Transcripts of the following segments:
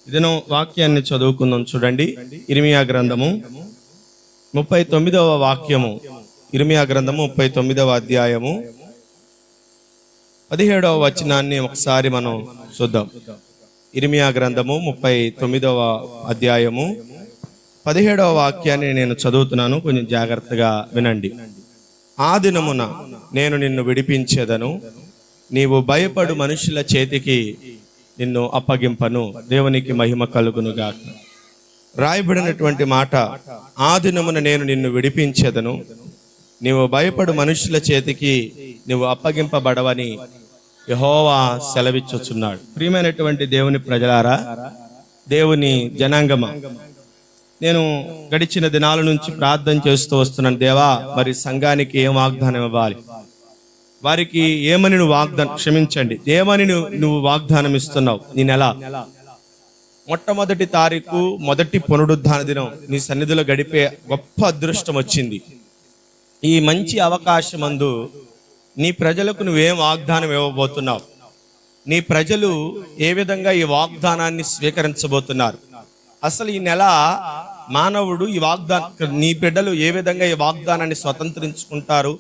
ఇదను వాక్యాన్ని చదువుకుందాం. చూడండి, ఇర్మియా గ్రంథము 39వ వాక్యము. ఇర్మియా గ్రంథము 39వ అధ్యాయము 17వ వచనాన్ని ఒకసారి మనం చూద్దాం. ఇర్మియా గ్రంథము 39వ అధ్యాయము 17వ వాక్యాన్ని నేను చదువుతున్నాను, కొంచెం జాగ్రత్తగా వినండి. ఆ దినమున నేను నిన్ను విడిపించేదను, నీవు భయపడు మనుషుల చేతికి నిన్ను అప్పగింపను. దేవునికి మహిమ కలుగునుగాక. రాయబడినటువంటి మాట, ఆ దినమున నేను నిన్ను విడిపించేదను, నీవు భయపడు మనుషుల చేతికి నువ్వు అప్పగింపబడవని యెహోవా సెలవిచ్చుచున్నాడు. ప్రియమైనటువంటి దేవుని ప్రజలారా, దేవుని జనాంగమా, నేను గడిచిన దినాల నుంచి ప్రార్థన చేస్తూ వస్తున్నాను. దేవా, మరి సంఘానికి ఏం వాగ్దానం ఇవ్వాలి, వారికి ఏమని నువ్వు క్షమించండి, ఏమని నువ్వు వాగ్దానం ఇస్తున్నావు? నీ నెల మొట్టమొదటి తారీఖు, మొదటి పునరుద్ధాన దినం నీ సన్నిధిలో గడిపే గొప్ప అదృష్టం వచ్చింది. ఈ మంచి అవకాశమందు నీ ప్రజలకు నువ్వేం వాగ్దానం ఇవ్వబోతున్నావు? నీ ప్రజలు ఏ విధంగా ఈ వాగ్దానాన్ని స్వీకరించబోతున్నారు? అసలు ఈ నెల మానవుడు ఈ నీ బిడ్డలు ఏ విధంగా ఈ వాగ్దానాన్ని స్వతంత్రించుకుంటారు?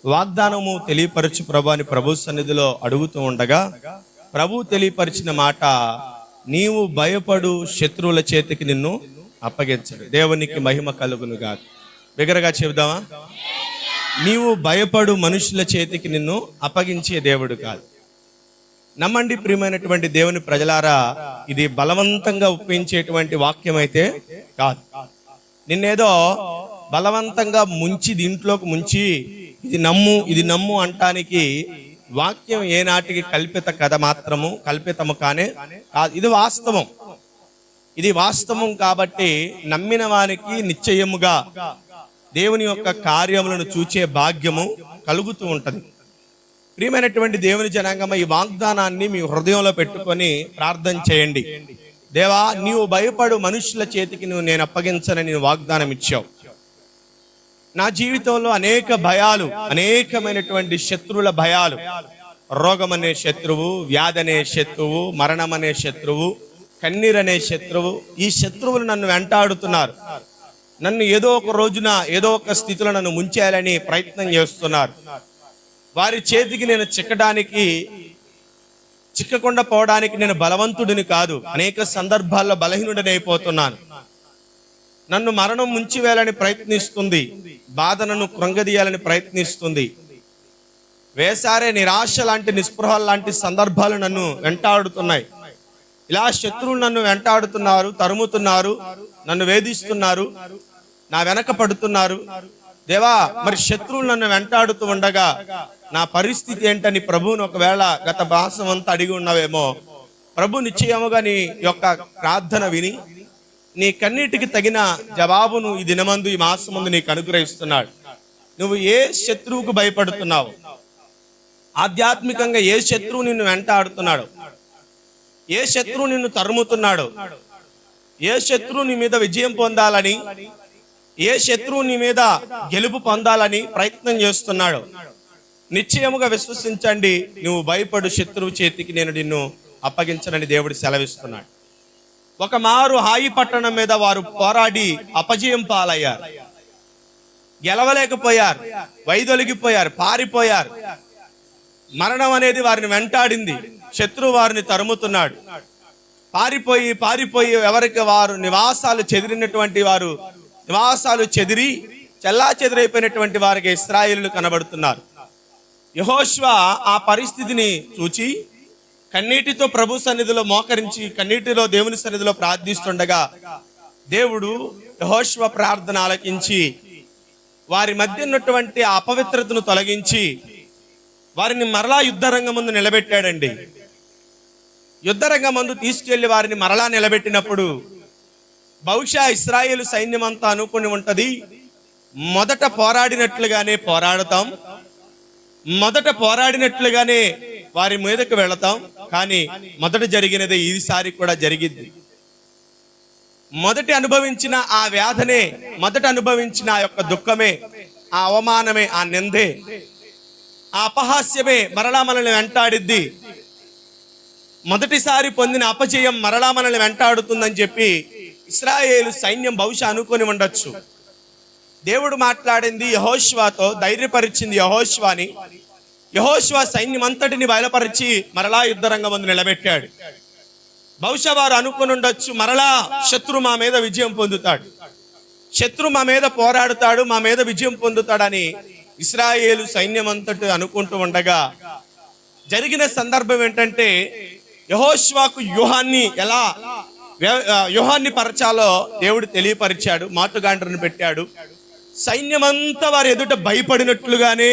వాగ్దానము తెలియపరచు ప్రభు అని ప్రభు సన్నిధిలో అడుగుతూ ఉండగా, ప్రభు తెలియపరిచిన మాట, నీవు భయపడు శత్రువుల చేతికి నిన్ను అప్పగించడు. దేవునికి మహిమ కలుగునుగా. బిగరగా చెబుదామా? నీవు భయపడు మనుషుల చేతికి నిన్ను అప్పగించే దేవుడు కాదు. నమ్మండి ప్రియమైనటువంటి దేవుని ప్రజలారా, ఇది బలవంతంగా ఒప్పించేటువంటి వాక్యం అయితే కాదు. నిన్నేదో బలవంతంగా ముంచి, దీంట్లోకి ముంచి ఇది నమ్ము అంటానికి వాక్యం ఏనాటికి కల్పిత కథ మాత్రము, కల్పితము కానే కాదు. ఇది వాస్తవం కాబట్టి నమ్మిన వారికి నిశ్చయముగా దేవుని యొక్క కార్యములను చూచే భాగ్యము కలుగుతూ ఉంటది. ప్రియమైనటువంటి దేవుని జనాంగమ, ఈ వాగ్దానాన్ని మీ హృదయంలో పెట్టుకొని ప్రార్థన చేయండి. దేవా, నీవు భయపడు మనుషుల చేతికి నేను అప్పగించనని వాగ్దానం ఇచ్చావు. నా జీవితంలో అనేక భయాలు, అనేకమైనటువంటి శత్రువుల భయాలు, రోగం అనే శత్రువు, వ్యాధి అనే శత్రువు, మరణం అనే శత్రువు, కన్నీరనే శత్రువు, ఈ శత్రువులు నన్ను వెంటాడుతున్నారు. నన్ను ఏదో ఒక రోజున, ఏదో ఒక స్థితిలో నన్ను ముంచేయాలని ప్రయత్నం చేస్తున్నారు. వారి చేతికి నేను చిక్కకుండా పోవడానికి నేను బలవంతుడిని కాదు. అనేక సందర్భాల్లో బలహీనుడిని అయిపోతున్నాను. నన్ను మరణం ముంచివేయాలని ప్రయత్నిస్తుంది, బాధ నన్ను కృంగదీయాలని ప్రయత్నిస్తుంది. వేసారే నిరాశ లాంటి, నిస్పృహ లాంటి సందర్భాలు నన్ను వెంటాడుతున్నాయి. ఇలా శత్రువులు నన్ను వెంటాడుతున్నారు, తరుముతున్నారు, నన్ను వేధిస్తున్నారు, నా వెనక పడుతున్నారు. దేవా, మరి శత్రువులు నన్ను వెంటాడుతూ ఉండగా నా పరిస్థితి ఏంటని ప్రభువుని ఒకవేళ గత మాసం అంతా అడిగి ఉన్నావేమో, ప్రభు నిశ్చయముగా నీ యొక్క ప్రార్థన విని నీ కన్నీటికి తగిన జవాబును ఈ దినమందు, ఈ మాసమందు నీకు అనుగ్రహిస్తున్నాడు. నువ్వు ఏ శత్రువుకు భయపడుతున్నావు? ఆధ్యాత్మికంగా ఏ శత్రువు నిన్ను వెంటాడుతున్నాడు? ఏ శత్రువు నిన్ను తరుముతున్నాడు? ఏ శత్రువు నీ మీద విజయం పొందాలని, ఏ శత్రువు నీ మీద గెలుపు పొందాలని ప్రయత్నం చేస్తున్నాడు? నిశ్చయముగా విశ్వసించండి, నువ్వు భయపడు శత్రువు చేతికి నేను నిన్ను అప్పగించనని దేవుడు సెలవిస్తున్నాడు. ఒక మారు హాయి పట్టణం మీద వారు పోరాడి అపజయం పాలయ్యారు, గెలవలేకపోయారు, వైదొలిగిపోయారు, పారిపోయారు. మరణం అనేది వారిని వెంటాడింది, శత్రువు వారిని తరుముతున్నాడు. పారిపోయి ఎవరికి వారు నివాసాలు చెదిరినటువంటి వారు నివాసాలు చెదిరి చెల్లా చెదిరైపోయినటువంటి వారికి ఇశ్రాయేలులు కనబడుతున్నారు. యెహోషువ ఆ పరిస్థితిని చూచి కన్నీటితో ప్రభు సన్నిధిలో మోకరించి, కన్నీటిలో దేవుని సన్నిధిలో ప్రార్థిస్తుండగా దేవుడు యెహోషువ ప్రార్థన ఆలకించి వారి మధ్య ఉన్నటువంటి ఆ అపవిత్రతను తొలగించి వారిని మరలా యుద్ధరంగం ముందు నిలబెట్టాడండి. యుద్ధరంగం ముందు తీసుకెళ్లి వారిని మరలా నిలబెట్టినప్పుడు బహుశా ఇశ్రాయేలు సైన్యం అంతా అనుకుని ఉంటది, మొదట పోరాడినట్లుగానే పోరాడతాం, మొదట పోరాడినట్లుగానే వారి మీదకు వెళతాం. కానీ మొదట జరిగినదే ఈసారి కూడా జరిగింది. మొదట అనుభవించిన ఆ వ్యాధనే, మొదట అనుభవించిన ఆ యొక్క దుఃఖమే, ఆ అవమానమే, ఆ నిందే, あアパハッシェベマララマラレンターディ మొదటిసారి పొందిన అపజయం మరలా మనల్ని వెంటాడుతుందని చెప్పి ఇశ్రాయేలు సైన్యం బహుశా అనుకొని ఉండొచ్చు. దేవుడు మాట్లాడింది యెహోషువతో, ధైర్యపరిచింది యెహోషువని. యెహోషువ సైన్యం అంతటిని బయలుపరిచి మరలా యుద్ధరంగం ముందు నిలబెట్టాడు. బహుశా వారు అనుకుని ఉండొచ్చు, మరలా శత్రు మా మీద విజయం పొందుతాడు, శత్రు మా మీద పోరాడుతాడు, మా మీద విజయం పొందుతాడని ఇశ్రాయేలు సైన్యం అంతటి అనుకుంటూ ఉండగా జరిగిన సందర్భం ఏంటంటే, యెహోషువకు వ్యూహాన్ని పరచాలో దేవుడు తెలియపరిచాడు. మాటుగాండ్రను పెట్టాడు. సైన్యమంతా వారు ఎదుట భయపడినట్లుగానే,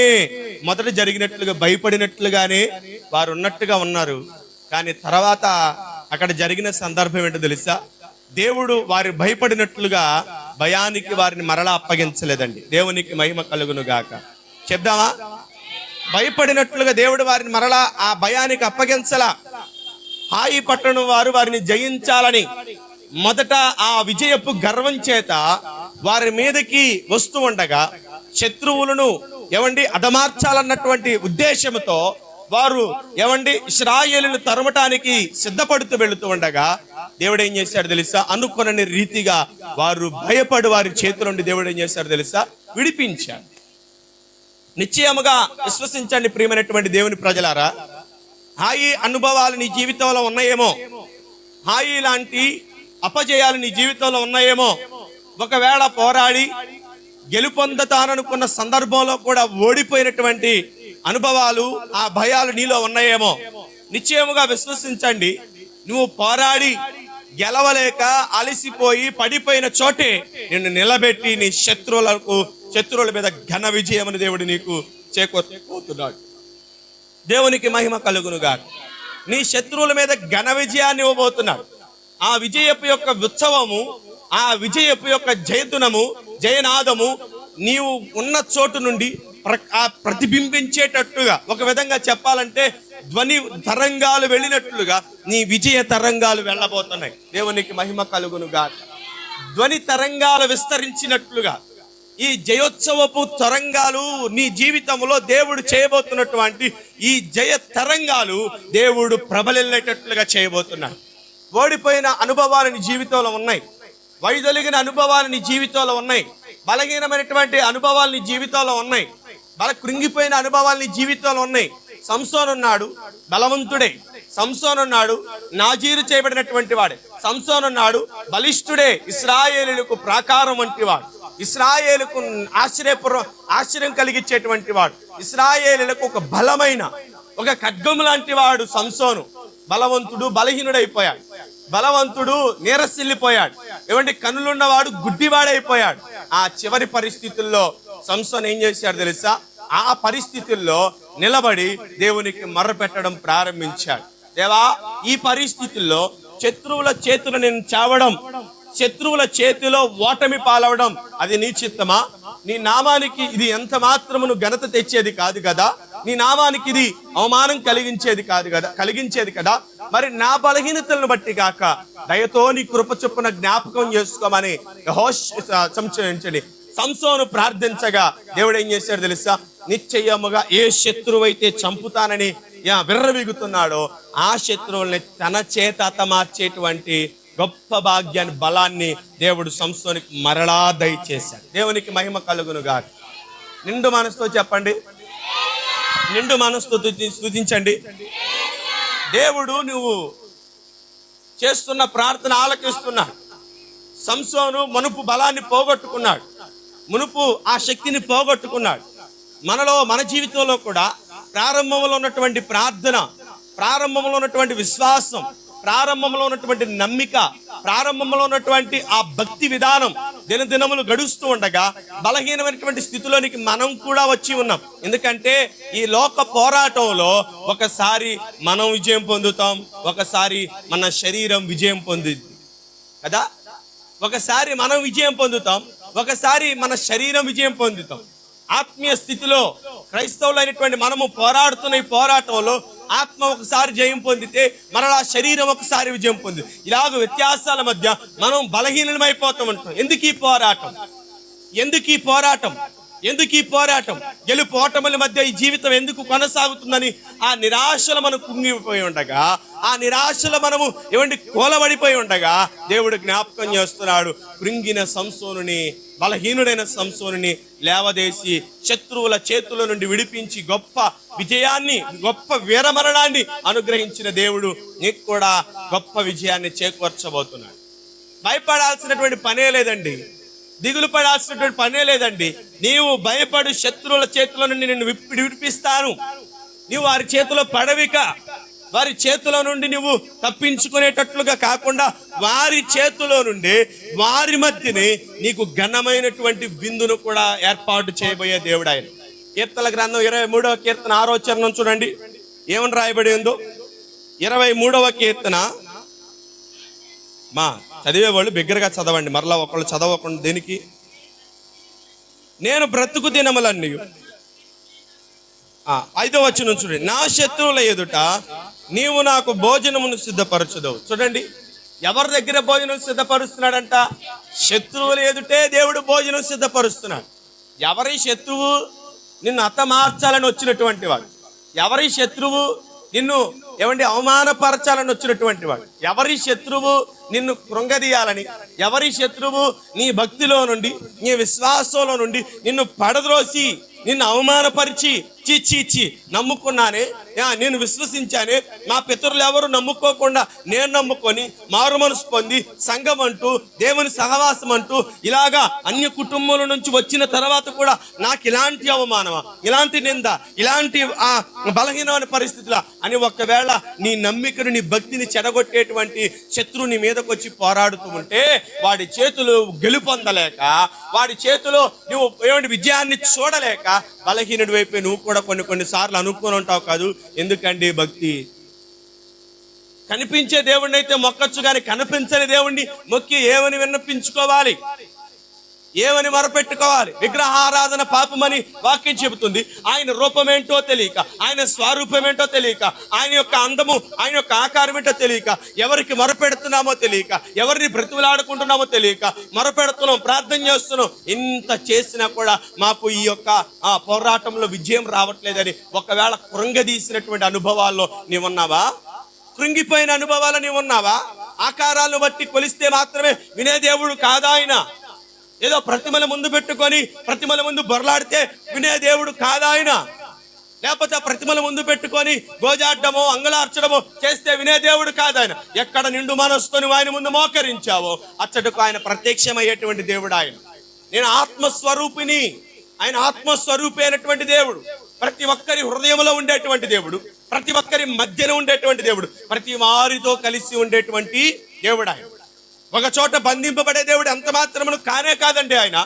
మొదట జరిగినట్లుగా భయపడినట్లుగానే వారు ఉన్నట్టుగా ఉన్నారు. కానీ తర్వాత అక్కడ జరిగిన సందర్భం ఏంటో తెలుసా? దేవుడు వారు భయపడినట్లుగా భయానికి వారిని మరలా అప్పగించలేదండి. దేవునికి మహిమ కలుగును గాక. చెప్దామా? భయపడినట్లుగా దేవుడు వారిని మరలా ఆ భయానికి అప్పగించలా. హాయి పట్టణం వారు వారిని జయించాలని మొదట ఆ విజయపు గర్వం చేత వారి మీదకి వస్తూ ఉండగా, శత్రువులను అదమార్చాలన్నటువంటి ఉద్దేశంతో వారు ఇశ్రాయేలును తరుమటానికి సిద్ధపడుతూ వెళుతూ ఉండగా దేవుడు ఏం చేశాడు తెలుసా? అనుకొనని రీతిగా వారు భయపడి వారి చేతుల నుండి దేవుడు ఏం చేశాడు తెలుసా? విడిపించాడు. నిశ్చయముగా విశ్వసించండి ప్రియమైనటువంటి దేవుని ప్రజలారా, హాయి అనుభవాలు నీ జీవితంలో ఉన్నాయేమో, హాయి లాంటి అపజయాలు నీ జీవితంలో ఉన్నాయేమో, ఒకవేళ పోరాడి గెలుపొందుతాననుకున్న సందర్భంలో కూడా ఓడిపోయినటువంటి అనుభవాలు, ఆ భయాలు నీలో ఉన్నాయేమో. నిశ్చయముగా విశ్వసించండి, నువ్వు పోరాడి గెలవలేక అలసిపోయి పడిపోయిన చోటే నిన్ను నిలబెట్టి నీ శత్రువుల మీద ఘన విజయమని దేవుడు నీకు చేకూర్చబోతున్నాడు. దేవునికి మహిమ కలుగునుగా. నీ శత్రువుల మీద ఘన విజయాన్ని ఇవ్వబోతున్నాడు. ఆ విజయపు యొక్క ఉత్సవము, ఆ విజయపు యొక్క జయతునము, జయనాదము నీవు ఉన్న చోటు నుండి ప్రతిబింబించేటట్టుగా, ఒక విధంగా చెప్పాలంటే ధ్వని తరంగాలు వెళ్ళినట్లుగా నీ విజయ తరంగాలు వెళ్ళబోతున్నాయి. దేవునికి మహిమ కలుగునుగా. ధ్వని తరంగాలు విస్తరించినట్లుగా ఈ జయోత్సవపు తరంగాలు నీ జీవితంలో దేవుడు చేయబోతున్నటువంటి ఈ జయ తరంగాలు దేవుడు ప్రబలిల్లేటట్లుగా చేయబోతున్నాడు. ఓడిపోయిన అనుభవాలు నీ జీవితంలో ఉన్నాయి, వైదొలిగిన అనుభవాలు నీ జీవితంలో ఉన్నాయి, బలహీనమైనటువంటి అనుభవాలు నీ జీవితంలో ఉన్నాయి, కృంగిపోయిన అనుభవాలు నీ జీవితంలో ఉన్నాయి. సంసోను ఉన్నాడు, బలవంతుడే. సంసోను ఉన్నాడు, నాజీరు చేయబడినటువంటి వాడే. సంసోను ఉన్నాడు, బలిష్ఠుడే, ఇశ్రాయేలులకు ప్రాకారం వంటి వాడు, ఇశ్రాయేలుకు ఆశ్చర్యం కలిగించేటువంటి వాడు, ఇశ్రాయేలులకు ఒక బలమైన ఒక ఖడ్గం లాంటి వాడు సంసోను. బలవంతుడు బలహీనుడైపోయాడు, బలవంతుడు నీరసిల్లిపోయాడు, కనులున్నవాడు గుడ్డివాడైపోయాడు. ఆ చివరి పరిస్థితుల్లో సంసోను ఏం చేశాడు తెలుసా? ఆ పరిస్థితుల్లో నిలబడి దేవునికి మొర్రపెట్టడం ప్రారంభించాడు. దేవా, ఈ పరిస్థితుల్లో శత్రువుల చేతులు నేను చావడం, శత్రువుల చేతిలో ఓటమి పాలవడం అది నీ చిత్తమా? నీ నామానికి ఇది ఎంత మాత్రమును ఘనత తెచ్చేది కాదు కదా, నీ నామానికి ఇది అవమానం కలిగించేది కదా. మరి నా బలహీనతలను బట్టి కాక దయతో నీ కృప చొప్పున జ్ఞాపకం చేసుకోమని సంచయించండి. సంసోను ప్రార్థించగా దేవుడు ఏం చేశాడు తెలుసా? నిశ్చయముగా ఏ శత్రువు అయితే చంపుతానని విర్రవీగుతున్నాడో ఆ శత్రువుల్ని తన చేత మార్చేటువంటి గొప్ప భాగ్యాన్ని, బలాన్ని దేవుడు సంసోనికి మరలా దయచేశాడు. దేవునికి మహిమ కలుగునుగా. నిండు మనసుతో చెప్పండి, నిండు మనసుతో స్తుతించండి. దేవుడు నువ్వు చేస్తున్న ప్రార్థన ఆలకిస్తున్నాడు. సంసోను మునుపు బలాన్ని పోగొట్టుకున్నాడు, మునుపు ఆ శక్తిని పోగొట్టుకున్నాడు. మన జీవితంలో కూడా ప్రారంభంలో ఉన్నటువంటి ప్రార్థన, ప్రారంభంలో ఉన్నటువంటి విశ్వాసం, ప్రారంభంలో ఉన్నటువంటి నమ్మిక, ప్రారంభంలో ఉన్నటువంటి ఆ భక్తి విధానం దినదినములు గడుస్తూ ఉండగా బలహీనమైనటువంటి స్థితిలోనికి మనం కూడా వచ్చి ఉన్నాం. ఎందుకంటే ఈ లోక పోరాటంలో ఒకసారి మనం విజయం పొందుతాం, ఒకసారి మన శరీరం విజయం పొందుద్ది కదా. ఒకసారి మనం విజయం పొందుతాం, ఒకసారి మన శరీరం విజయం పొందుతాం. ఆత్మీయ స్థితిలో క్రైస్తవులైనటువంటి మనము పోరాడుతున్న ఈ పోరాటంలో ఆత్మ ఒకసారి జయం పొందితే మరలా శరీరం ఒకసారి విజయం పొంది, ఇలాగ వ్యత్యాసాల మధ్య మనం బలహీనమైపోతూ ఉంటాం. ఎందుకు ఈ పోరాటం? ఎందుకు ఈ పోరాటం, గెలుపు ఓటముల మధ్య ఈ జీవితం ఎందుకు కొనసాగుతుందని ఆ నిరాశలో మనం కుంగిపోయి ఉండగా, ఆ నిరాశలో మనము కూలబడిపోయి ఉండగా దేవుడు జ్ఞాపకం చేస్తున్నాడు. కృంగిన సంసోనుని, బలహీనుడైన సంసోనుని లేవదేసి శత్రువుల చేతుల నుండి విడిపించి గొప్ప విజయాన్ని, గొప్ప వీరమరణాన్ని అనుగ్రహించిన దేవుడు నీకు కూడా గొప్ప విజయాన్ని చేకూర్చబోతున్నాడు. భయపడాల్సినటువంటి పనే లేదండి, దిగులు పడాల్సినటువంటి పనే లేదండి. నీవు భయపడు శత్రువుల చేతుల నుండి నిన్ను విడిపిస్తాను. నీవు వారి చేతిలో పడవిక, వారి చేతిలో నుండి నువ్వు తప్పించుకునేటట్లుగా కాకుండా వారి చేతిలో నుండి వారి మధ్యనే నీకు ఘనమైనటువంటి విందును కూడా ఏర్పాటు చేయబోయే దేవుడు ఆయన. కీర్తనల గ్రంథం 23వ కీర్తన 6వ చరణం చూడండి, ఏమని రాయబడి ఉందో. 23వ కీర్తన, చదివే వాళ్ళు బిగ్గరగా చదవండి, మరలా ఒకళ్ళు చదవకుండా దేనికి. నేను బ్రతుకు దినములన్నీ, 5వ వచనం చూడండి, నా శత్రువుల ఎదుట నీవు నాకు భోజనమును సిద్ధపరచుదవు. చూడండి, ఎవరి దగ్గర భోజనం సిద్ధపరుస్తున్నాడంట? శత్రువుల ఎదుటే దేవుడు భోజనం సిద్ధపరుస్తున్నాడు. ఎవరి శత్రువు? నిన్ను హతమార్చాలని వచ్చినటువంటి వాడు. ఎవరి శత్రువు? నిన్ను అవమానపరచాలని వచ్చినటువంటి వాడు. ఎవరి శత్రువు? నిన్ను కృంగదీయాలని. ఎవరి శత్రువు? నీ భక్తిలో నుండి, నీ విశ్వాసంలో నుండి నిన్ను పడద్రోసి, నిన్ను అవమానపరిచి, చీచి నమ్ముకున్నానే, నేను విశ్వసించానే, మా పితరులు ఎవరు నమ్ముకోకుండా నేను నమ్ముకొని మారు మనసు పొంది సంఘం అంటూ, దేవుని సహవాసం అంటూ ఇలాగా అన్య కుటుంబాల నుంచి వచ్చిన తర్వాత కూడా నాకు ఇలాంటి అవమానమా, ఇలాంటి నింద, ఇలాంటి బలహీనమైన పరిస్థితుల అని ఒకవేళ నీ నమ్మికను, నీ భక్తిని చెడగొట్టేటువంటి శత్రువుని మీదకి వచ్చి పోరాడుతూ ఉంటే, వాడి చేతులు గెలుపొందలేక, వాడి చేతిలో నువ్వు విజయాన్ని చూడలేక బలహీనుడి వైపు నువ్వు కూడా కొన్నిసార్లు అనుకుని ఉంటావు కాదు. ఎందుకండి భక్తి? కనిపించే దేవుడిని అయితే మొక్కచ్చు, కానీ కనిపించని దేవుణ్ణి మొక్కి ఏమని విన్నపించుకోవాలి, ఏమని మొరపెట్టుకోవాలి? విగ్రహారాధన పాపమని వాక్యం చెబుతుంది. ఆయన రూపమేంటో తెలియక, ఆయన స్వరూపమేంటో తెలియక, ఆయన యొక్క అందము, ఆయన యొక్క ఆకారం ఏంటో తెలియక, ఎవరికి మొరపెడుతున్నామో తెలియక, ఎవరిని బ్రతిమలాడుకుంటున్నామో తెలియక మొరపెడుతున్నాం, ప్రార్థన చేస్తున్నాం. ఇంత చేసినా కూడా మాకు ఈ యొక్క పోరాటంలో విజయం రావట్లేదని ఒకవేళ కృంగదీసినటువంటి అనుభవాల్లో నీవున్నావా? కృంగిపోయిన అనుభవాలు నీవున్నావా? ఆకారాలను బట్టి కొలిస్తే మాత్రమే వినే దేవుడు కాదా ఆయన? ఏదో ప్రతిమల ముందు పెట్టుకొని ప్రతిమల ముందు బొరలాడితే వినే దేవుడు కాదా ఆయన? లేకపోతే ప్రతిమల ముందు పెట్టుకొని గోజాడ్డమో అంగలార్చడమో చేస్తే వినే దేవుడు కాదాయన. ఎక్కడ నిండు మనసుతోని ఆయన ముందు మోకరించావో అచ్చటకు ఆయన ప్రత్యక్షమయ్యేటువంటి దేవుడు ఆయన. నేను ఆత్మస్వరూపిని, ఆయన ఆత్మస్వరూపి అయినటువంటి దేవుడు, ప్రతి ఒక్కరి హృదయంలో ఉండేటువంటి దేవుడు, ప్రతి ఒక్కరి మధ్యన ఉండేటువంటి దేవుడు, ప్రతి వారితో కలిసి ఉండేటువంటి దేవుడు ఆయన. ఒక చోట బంధింపబడే దేవుడు ఎంత మాత్రమును కానే కాదండి ఆయన.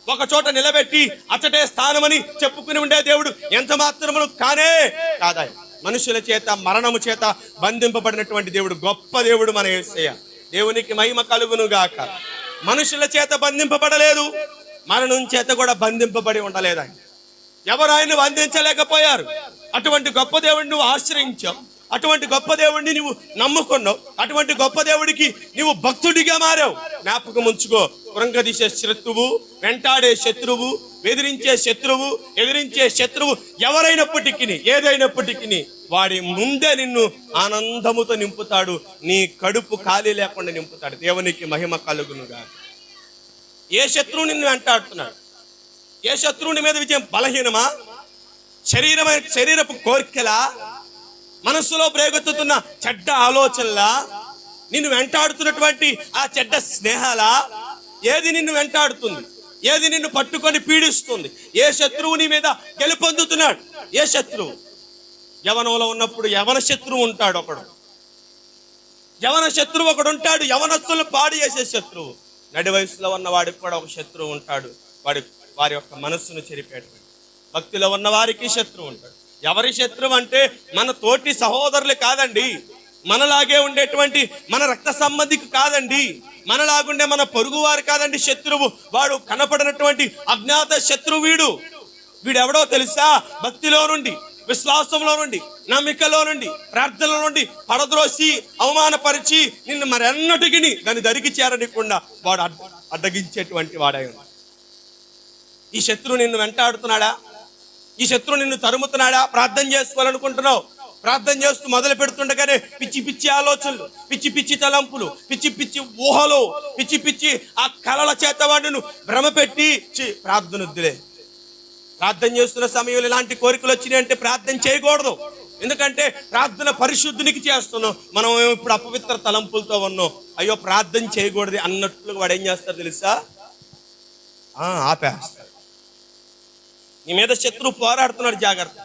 ఒక చోట నిలబెట్టి అచ్చటే స్థానమని చెప్పుకుని ఉండే దేవుడు ఎంత మాత్రమును కానే కాదాయన. మనుషుల చేత, మరణము చేత బంధింపబడినటువంటి దేవుడు, గొప్ప దేవుడు మన యేసయ్య. దేవునికి మహిమ కలుగును గాక. మనుషుల చేత బంధింపబడలేదు, మరణం చేత కూడా బంధింపబడి ఉండలేదు ఆయన. ఎవరు ఆయన బంధించలేకపోయారు. అటువంటి గొప్ప దేవుడిని నువ్వు ఆశ్రయించావు, అటువంటి గొప్ప దేవుడిని నువ్వు నమ్ముకున్నావు, అటువంటి గొప్ప దేవుడికి నువ్వు భక్తుడిగా మారావు. జ్ఞాపకం ఉంచుకో, కృంగదీసే శత్రువు, వెంటాడే శత్రువు, ఎదిరించే శత్రువు ఎవరైనప్పటికీ, ఏదైనప్పటికీ వాడి ముందే నిన్ను ఆనందముతో నింపుతాడు, నీ కడుపు ఖాళీ లేకుండా నింపుతాడు. దేవునికి మహిమ కలుగునుగా. ఏ శత్రువు నిన్ను వెంటాడుతున్నాడు? ఏ శత్రువుని మీద విజయం? బలహీనమా? శరీరపు కోరికలా? మనస్సులో ప్రేగొత్తుతున్న చెడ్డ ఆలోచనలా? నిన్ను వెంటాడుతున్నటువంటి ఆ చెడ్డ స్నేహాలా? ఏది నిన్ను వెంటాడుతుంది? ఏది నిన్ను పట్టుకొని పీడిస్తుంది? ఏ శత్రువు నీ మీద గెలుపొందుతున్నాడు? ఏ శత్రువు? యవనంలో ఉన్నప్పుడు యవన శత్రువు ఉంటాడు ఒకడు, యవన శత్రువు ఒకడు ఉంటాడు, యవనస్తులు పాడు చేసే శత్రువు. నడి వయసులో ఉన్న వాడికి కూడా ఒక శత్రువు ఉంటాడు, వారి యొక్క మనస్సును చెరిపేటువంటి. భక్తిలో ఉన్న వారికి శత్రువు ఉంటాడు. ఎవరి శత్రువు అంటే మన తోటి సహోదరులు కాదండి, మనలాగే ఉండేటువంటి మన రక్త సంబంధికి కాదండి, మనలాగుండే మన పొరుగు వారు కాదండి శత్రువు. వాడు కనపడినటువంటి అజ్ఞాత శత్రువు. వీడెవడో తెలుసా? భక్తిలో నుండి, విశ్వాసంలో నుండి, నమ్మికలో నుండి, ప్రార్థనలో నుండి పడద్రోసి, అవమానపరిచి నిన్ను మరెన్నటికి దాన్ని దరికి చేరనికుండా వాడు అడ్డగించేటువంటి వాడై ఉన్నాడు. ఈ శత్రువు నిన్ను వెంటాడుతున్నాడా? ఈ శత్రువు నిన్ను తరుముతున్నాడా? ప్రార్థన చేసుకోవాలనుకుంటున్నావు, ప్రార్థన చేస్తూ మొదలు పెడుతుండగానే పిచ్చి పిచ్చి ఆలోచనలు, పిచ్చి పిచ్చి తలంపులు, పిచ్చి పిచ్చి ఊహలు, పిచ్చి పిచ్చి ఆ కలల చేత వాడును భ్రమ పెట్టి ప్రార్థన వద్దులే. ప్రార్థన చేస్తున్న సమయంలో ఇలాంటి కోరికలు వచ్చినాయి అంటే ప్రార్థన చేయకూడదు. ఎందుకంటే ప్రార్థన పరిశుద్ధునికి చేస్తున్నాం, మనం ఇప్పుడు అపవిత్ర తలంపులతో ఉన్నాం. అయ్యో ప్రార్థన చేయకూడదు అన్నట్లు వాడు ఏం చేస్తాడు తెలుసా? ఆపేస్తాడు. నీ మీద శత్రువు పోరాడుతున్నాడు, జాగ్రత్త.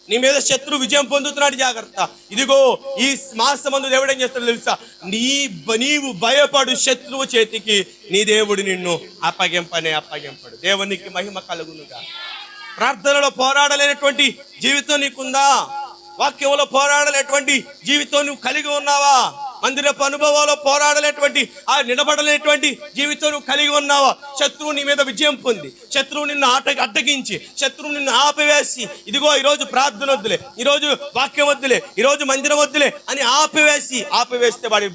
నీ మీద శత్రువు విజయం పొందుతున్నాడు, జాగ్రత్త. ఇదిగో ఈ మాసమందు దేవుడు ఏం చేస్తాడు తెలుసా? నీవు భయపడు శత్రువు చేతికి నీ దేవుడు నిన్ను అప్పగింపడు. దేవునికి మహిమ కలుగునుగా. ప్రార్థనలో పోరాడలేనటువంటి జీవితం నీకుందా? వాక్యంలో పోరాడలేటువంటి జీవితం నువ్వు కలిగి ఉన్నావా? మందిరపు అనుభవాల్లో పోరాడలేటువంటి ఆ నిలబడలేటువంటి జీవితం నువ్వు కలిగి ఉన్నావా? శత్రువు నీ మీద విజయం పొంది, శత్రువు నిన్ను అడ్డగించి, శత్రువు నిన్ను ఆపివేసి, ఇదిగో ఈరోజు ప్రార్థన వద్దులే, ఈరోజు వాక్యం వద్దులే, ఈరోజు మందిరం వద్దులే అని ఆపివేస్తే వాడి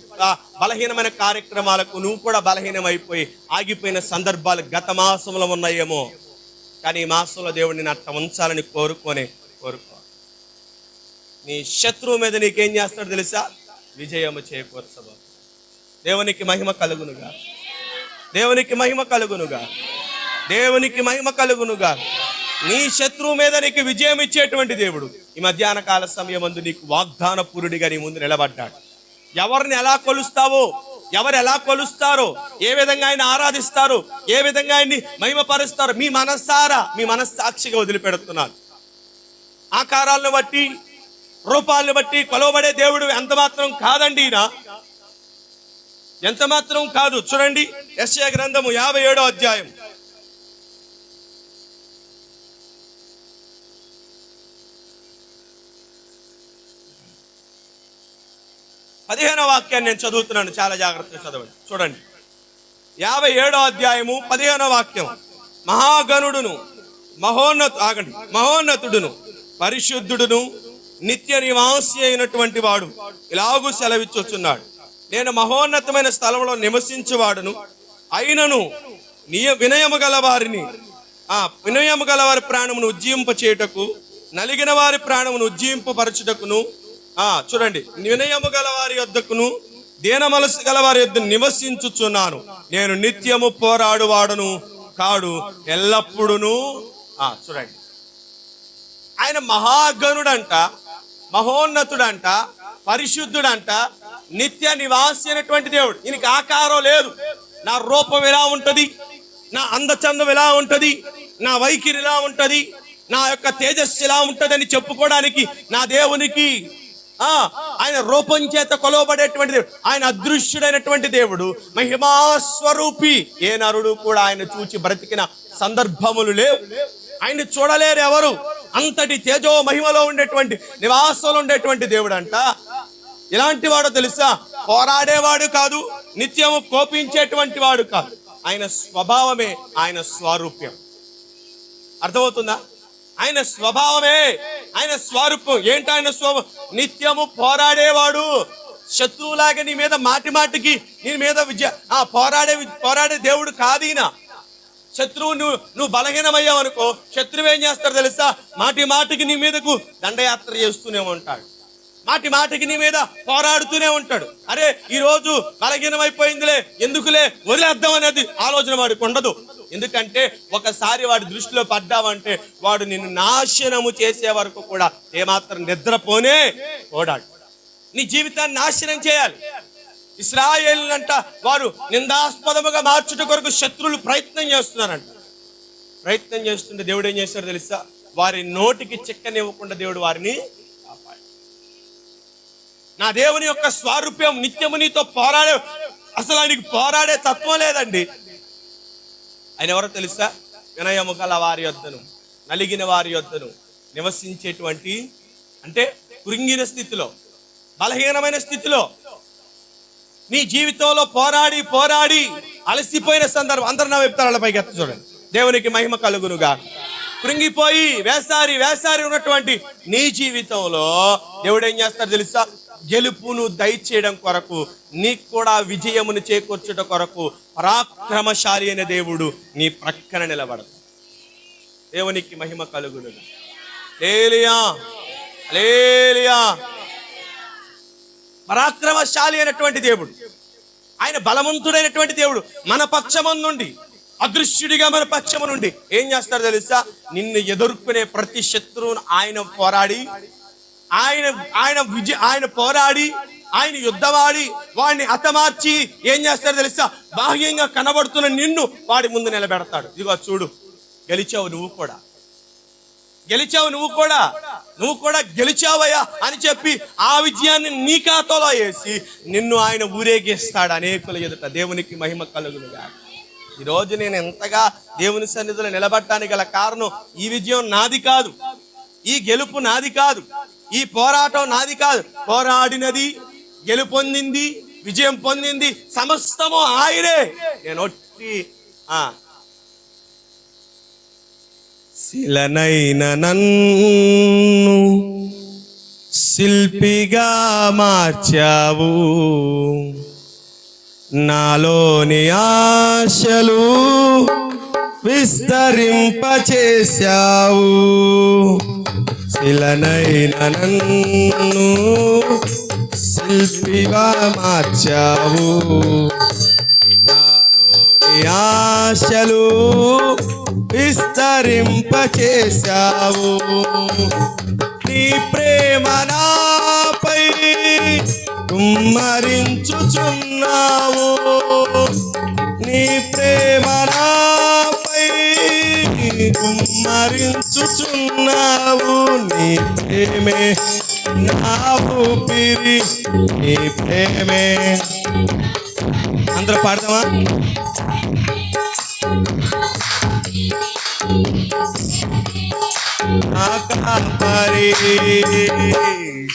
బలహీనమైన కార్యక్రమాలకు నువ్వు కూడా బలహీనమైపోయి ఆగిపోయిన సందర్భాలు గత మాసంలో ఉన్నాయేమో. కానీ ఈ మాసంలో దేవుడు నిన్ను అట్ట ఉంచాలని కోరుకో. నీ శత్రువు మీద నీకేం చేస్తాడు తెలుసా? విజయము చేకూర్చబో. దేవునికి మహిమ కలుగునుగా, దేవునికి మహిమ కలుగునుగా, దేవునికి మహిమ కలుగునుగా. నీ శత్రువు మీద నీకు విజయం ఇచ్చేటువంటి దేవుడు ఈ మధ్యాహ్న కాల సమయమందు నీకు వాగ్దాన పూరుడిగా నీ ముందు నిలబడ్డాడు. ఎవరిని ఎలా కొలుస్తావో, ఎవరు ఎలా కొలుస్తారో, ఏ విధంగా ఆయన ఆరాధిస్తారో, ఏ విధంగా ఆయన్ని మహిమపరుస్తారో మీ మనస్సాక్షిగా వదిలిపెడుతున్నారు. ఆకారాలను బట్టి, రూపాలను బట్టి కొలవబడే దేవుడు ఎంత మాత్రం కాదండి. ఈయన ఎంత మాత్రం కాదు. చూడండి యెషయా గ్రంథము 57వ అధ్యాయం 15వ వాక్యాన్ని నేను చదువుతున్నాను, చాలా జాగ్రత్తగా చదవండి. చూడండి 57వ అధ్యాయము 15వ వాక్యం. మహాగణుడును మహోన్నతుడును పరిశుద్ధుడును నిత్య నివాసి అయినటువంటి వాడు ఇలాగూ సెలవిచ్చుచున్నాడు, నేను మహోన్నతమైన స్థలంలో నివసించువాడును అయినను వినయము గల వారి ప్రాణమును ఉజ్జీంప చేయుటకు, నలిగిన వారి ప్రాణమును ఉజ్జీంపపరచుటకును, చూడండి, వినయము గల వారి యొద్దకును దీన మనసు గల వారి యొద్ద నివసించుచున్నాను. నేను నిత్యము పోరాడువాడును కాడు, ఎల్లప్పుడును. చూడండి, ఆయన మహాగణుడంట, మహోన్నతుడంట, పరిశుద్ధుడంట, నిత్య నివాసి అయినటువంటి దేవుడు. ఈయనకి ఆకారం లేదు. నా రూపం ఎలా ఉంటది, నా అందచందం ఎలా ఉంటది, నా వైఖరి ఎలా ఉంటది, నా యొక్క తేజస్సు ఎలా ఉంటదని చెప్పుకోవడానికి నా దేవునికి ఆయన రూపం చేత కొలవబడేటువంటి దేవుడు. ఆయన అదృశ్యుడైనటువంటి దేవుడు, మహిమాస్వరూపి. ఏ నరుడు కూడా ఆయన చూచి బ్రతికిన సందర్భములు లేవు. ఆయన చూడలేరు ఎవరు. అంతటి తేజో మహిమలో ఉండేటువంటి, నివాసంలో ఉండేటువంటి దేవుడు అంట. ఎలాంటి వాడో తెలుసా? పోరాడేవాడు కాదు, నిత్యము కోపించేటువంటి వాడు కాదు. ఆయన స్వభావమే ఆయన స్వరూప్యం. అర్థమవుతుందా? ఆయన స్వభావమే ఆయన స్వరూపం. ఏంటి ఆయన స్వభావం? నిత్యము పోరాడేవాడు. శత్రువులాగా నీ మీద మాటికి నీ మీద పోరాడే దేవుడు కాదు ఈయన. శత్రువు నువ్వు బలహీనమయ్యావు అనుకో, శత్రువు ఏం చేస్తాడు తెలుసా? మాటికి నీ మీదకు దండయాత్ర చేస్తూనే ఉంటాడు, మాటికి నీ మీద పోరాడుతూనే ఉంటాడు. అరే ఈ రోజు బలహీనమైపోయిందిలే, ఎందుకులే వదిలేద్దాం అనేది ఆలోచన వాడికి ఉండదు. ఎందుకంటే ఒకసారి వాడి దృష్టిలో పడ్డావంటే వాడు నిన్ను నాశనము చేసే వరకు కూడా ఏమాత్రం నిద్రపోనే పోడాడు. నీ జీవితాన్ని నాశనం చేయాలి. ఇశ్రాయేలునంట వారు నిందాస్పదముగా మార్చుట కొరకు శత్రువులు ప్రయత్నం చేస్తున్నారంట. ప్రయత్నం చేస్తుంటే దేవుడు ఏం చేశాడు తెలుసా? వారి నోటికి చిక్కనివ్వకుండా దేవుడు వారిని కాపాడు. నా దేవుని యొక్క స్వారూప్యం నిత్యము నీతో పోరాడే, అసలు ఆయనకి పోరాడే తత్వం లేదండి. ఆయన ఎవరో తెలుసా? వినయము గల వారి యొద్దను, నలిగిన వారి యొద్దను నివసించేటువంటి, అంటే కృంగిన స్థితిలో, బలహీనమైన స్థితిలో, నీ జీవితంలో పోరాడి అలసిపోయిన సందర్భం. అందరూ నా చెప్తారు పైకి ఎత్త చూడండి. దేవునికి మహిమ కలుగునుగా. కృంగిపోయి వేసారి ఉన్నటువంటి నీ జీవితంలో దేవుడు ఏం చేస్తాడు తెలుసా? గెలుపును దయచేయడం కొరకు, నీకు కూడా విజయమును చేకూర్చుట కొరకు పరాక్రమశాలి అయిన దేవుడు నీ ప్రక్కన నిలబడదు. దేవునికి మహిమ కలుగును. హల్లెలూయా, హల్లెలూయా. పరాక్రమశాలి అయినటువంటి దేవుడు, ఆయన బలవంతుడైనటువంటి దేవుడు మన పక్షము నుండి, అదృశ్యుడిగా మన పక్షము నుండి ఏం చేస్తాడో తెలుసా? నిన్ను ఎదుర్కొనే ప్రతి శత్రువును ఆయన పోరాడి, ఆయన పోరాడి, ఆయన యుద్ధవాడి వాడిని హతమార్చి ఏం చేస్తాడో తెలుసా? బాహ్యంగా కనబడుతున్న నిన్ను వాడి ముందు నిలబెడతాడు. ఇదిగో చూడు, గెలిచావు నువ్వు కూడా, గెలిచావు నువ్వు కూడా గెలిచావయ్యా అని చెప్పి ఆ విజయాన్ని నీ ఖాతాలో వేసి నిన్ను ఆయన ఊరేగిస్తాడు అనేకుల ఎదుట. దేవునికి మహిమ కలుగునుగా. ఈరోజు నేను ఎంతగా దేవుని సన్నిధిలో నిలబడటానికి గల కారణం, ఈ విజయం నాది కాదు, ఈ గెలుపు నాది కాదు, ఈ పోరాటం నాది కాదు. పోరాడినది, గెలుపొందింది, విజయం పొందింది సమస్తము ఆయనే. నేను ఒట్టి శిలనైన నన్ను శిల్పిగా మార్చావు, నాలోని ఆశలు విస్తరింపచేశావు. శిలనైన నన్ను శిల్పిగా మార్చావు, నాలోని ఆశలు విస్తరింపచేశావు. నీ ప్రేమ నాపై కుమ్మరించుచున్నావు, నీ ప్రేమ నాపై కుమ్మరించుచున్నావు. నీ ప్రేమే నా ఊపిరి, నీ ప్రేమే. అందరూ పాడదామా? నా కాపరి,